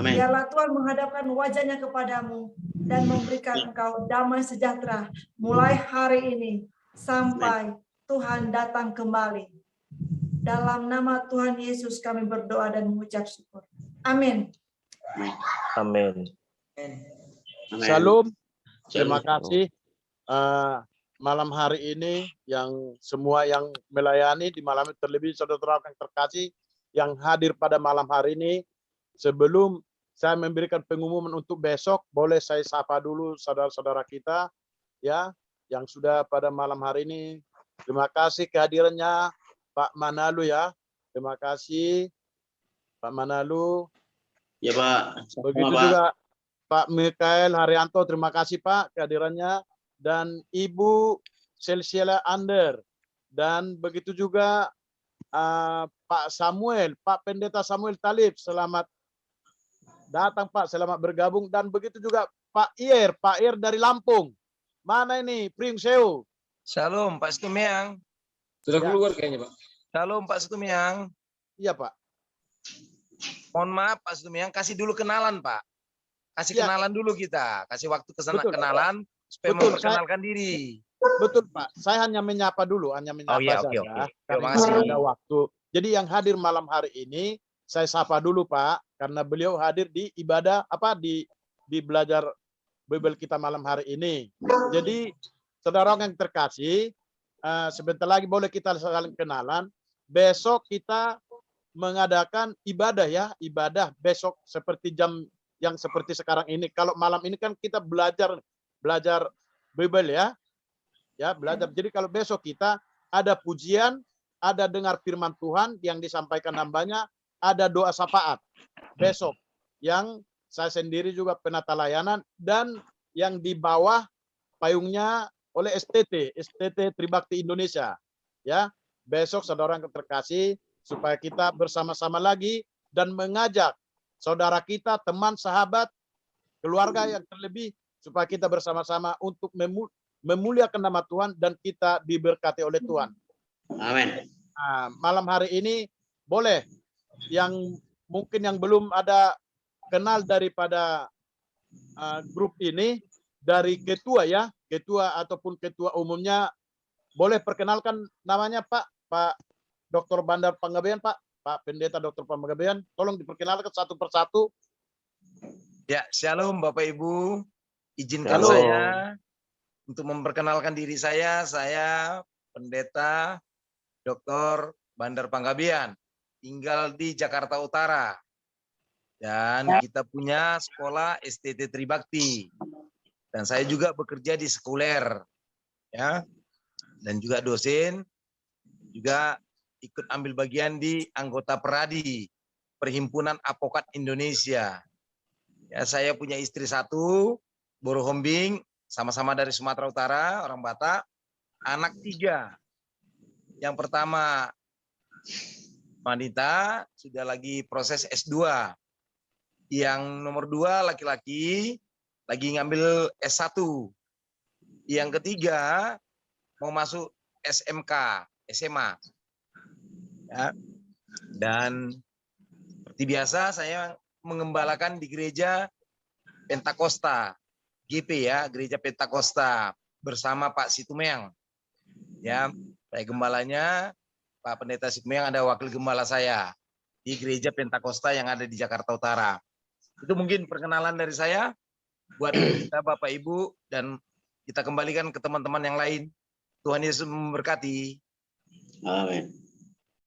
Biarlah Tuhan menghadapkan wajahnya kepadamu dan memberikan engkau damai sejahtera mulai hari ini sampai Tuhan datang kembali. Dalam nama Tuhan Yesus kami berdoa dan mengucap syukur. Amin. Amin. Shalom. Terima kasih malam hari ini yang semua yang melayani di malam ini, terlebih saudara-saudara yang terkasih yang hadir pada malam hari ini. Sebelum saya memberikan pengumuman untuk besok, boleh saya sapa dulu saudara-saudara kita ya yang sudah pada malam hari ini. Terima kasih kehadirannya Pak Manalu ya. Terima kasih Pak Manalu. Ya Pak. Begitu juga Pak Mikael Haryanto, terima kasih Pak kehadirannya, dan Ibu Celsiela Ander, dan begitu juga Pak Samuel, Pak Pendeta Samuel Talib, selamat datang Pak, selamat bergabung, dan begitu juga Pak Ir dari Lampung. Mana ini Pringseu? Shalom Pak Stumiang. Sudah keluar kayaknya Pak. Shalom Pak Stumiang. Iya Pak. Mohon maaf Pak Stumiang, kasih dulu kenalan Pak. Kasih kenalan dulu kita. Kasih waktu kenalan supaya memperkenalkan diri. Betul Pak. Saya hanya menyapa dulu, hanya menyapa saja. Oke. Karena Terima kasih. ada waktu. Jadi yang hadir malam hari ini saya sapa dulu Pak, karena beliau hadir di ibadah di belajar Bible kita malam hari ini. Jadi saudara yang terkasih, sebentar lagi boleh kita saling kenalan. Besok kita mengadakan ibadah ya, ibadah besok seperti jam yang seperti sekarang ini. Kalau malam ini kan kita belajar Bible ya. Ya, belajar. Jadi kalau besok kita ada pujian, ada dengar firman Tuhan yang disampaikan hambanya, ada doa syafaat besok yang saya sendiri juga penata layanan, dan yang di bawah payungnya oleh STT Tribakti Indonesia. Ya, besok saudara yang terkasih, supaya kita bersama-sama lagi dan mengajak saudara kita, teman, sahabat, keluarga yang terlebih, supaya kita bersama-sama untuk memuliakan nama Tuhan dan kita diberkati oleh Tuhan. Amin. Nah, malam hari ini boleh yang mungkin yang belum ada kenal daripada grup ini, dari ketua ya, ketua ataupun ketua umumnya, boleh perkenalkan namanya Pak Dr. Bandar Panggabean Pak Pak Pendeta Dr. Panggabean, tolong diperkenalkan satu persatu. Ya, shalom Bapak Ibu. Izinkan Shalom. saya untuk memperkenalkan diri saya Pendeta Dr. Bandar Panggabean, tinggal di Jakarta Utara. Dan kita punya sekolah STT Tribakti. Dan saya juga bekerja di sekuler. Ya. Dan juga dosen, juga ikut ambil bagian di anggota Peradi, Perhimpunan Advokat Indonesia. Ya, saya punya istri 1, Boro Hombing, sama-sama dari Sumatera Utara, orang Batak. Anak 3. Yang pertama wanita, sudah lagi proses S2. Yang nomor 2 laki-laki, lagi ngambil S1. Yang ketiga mau masuk SMK, SMA. Ya. Dan seperti biasa saya mengembalakan di gereja Pentakosta, GP ya, gereja Pentakosta bersama Pak Situmeang. Ya, saya gembalanya, Pak Pendeta Situmeang ada wakil gembala saya di gereja Pentakosta yang ada di Jakarta Utara. Itu mungkin perkenalan dari saya buat kita Bapak Ibu, dan kita kembalikan ke teman-teman yang lain. Tuhan Yesus memberkati. Amin.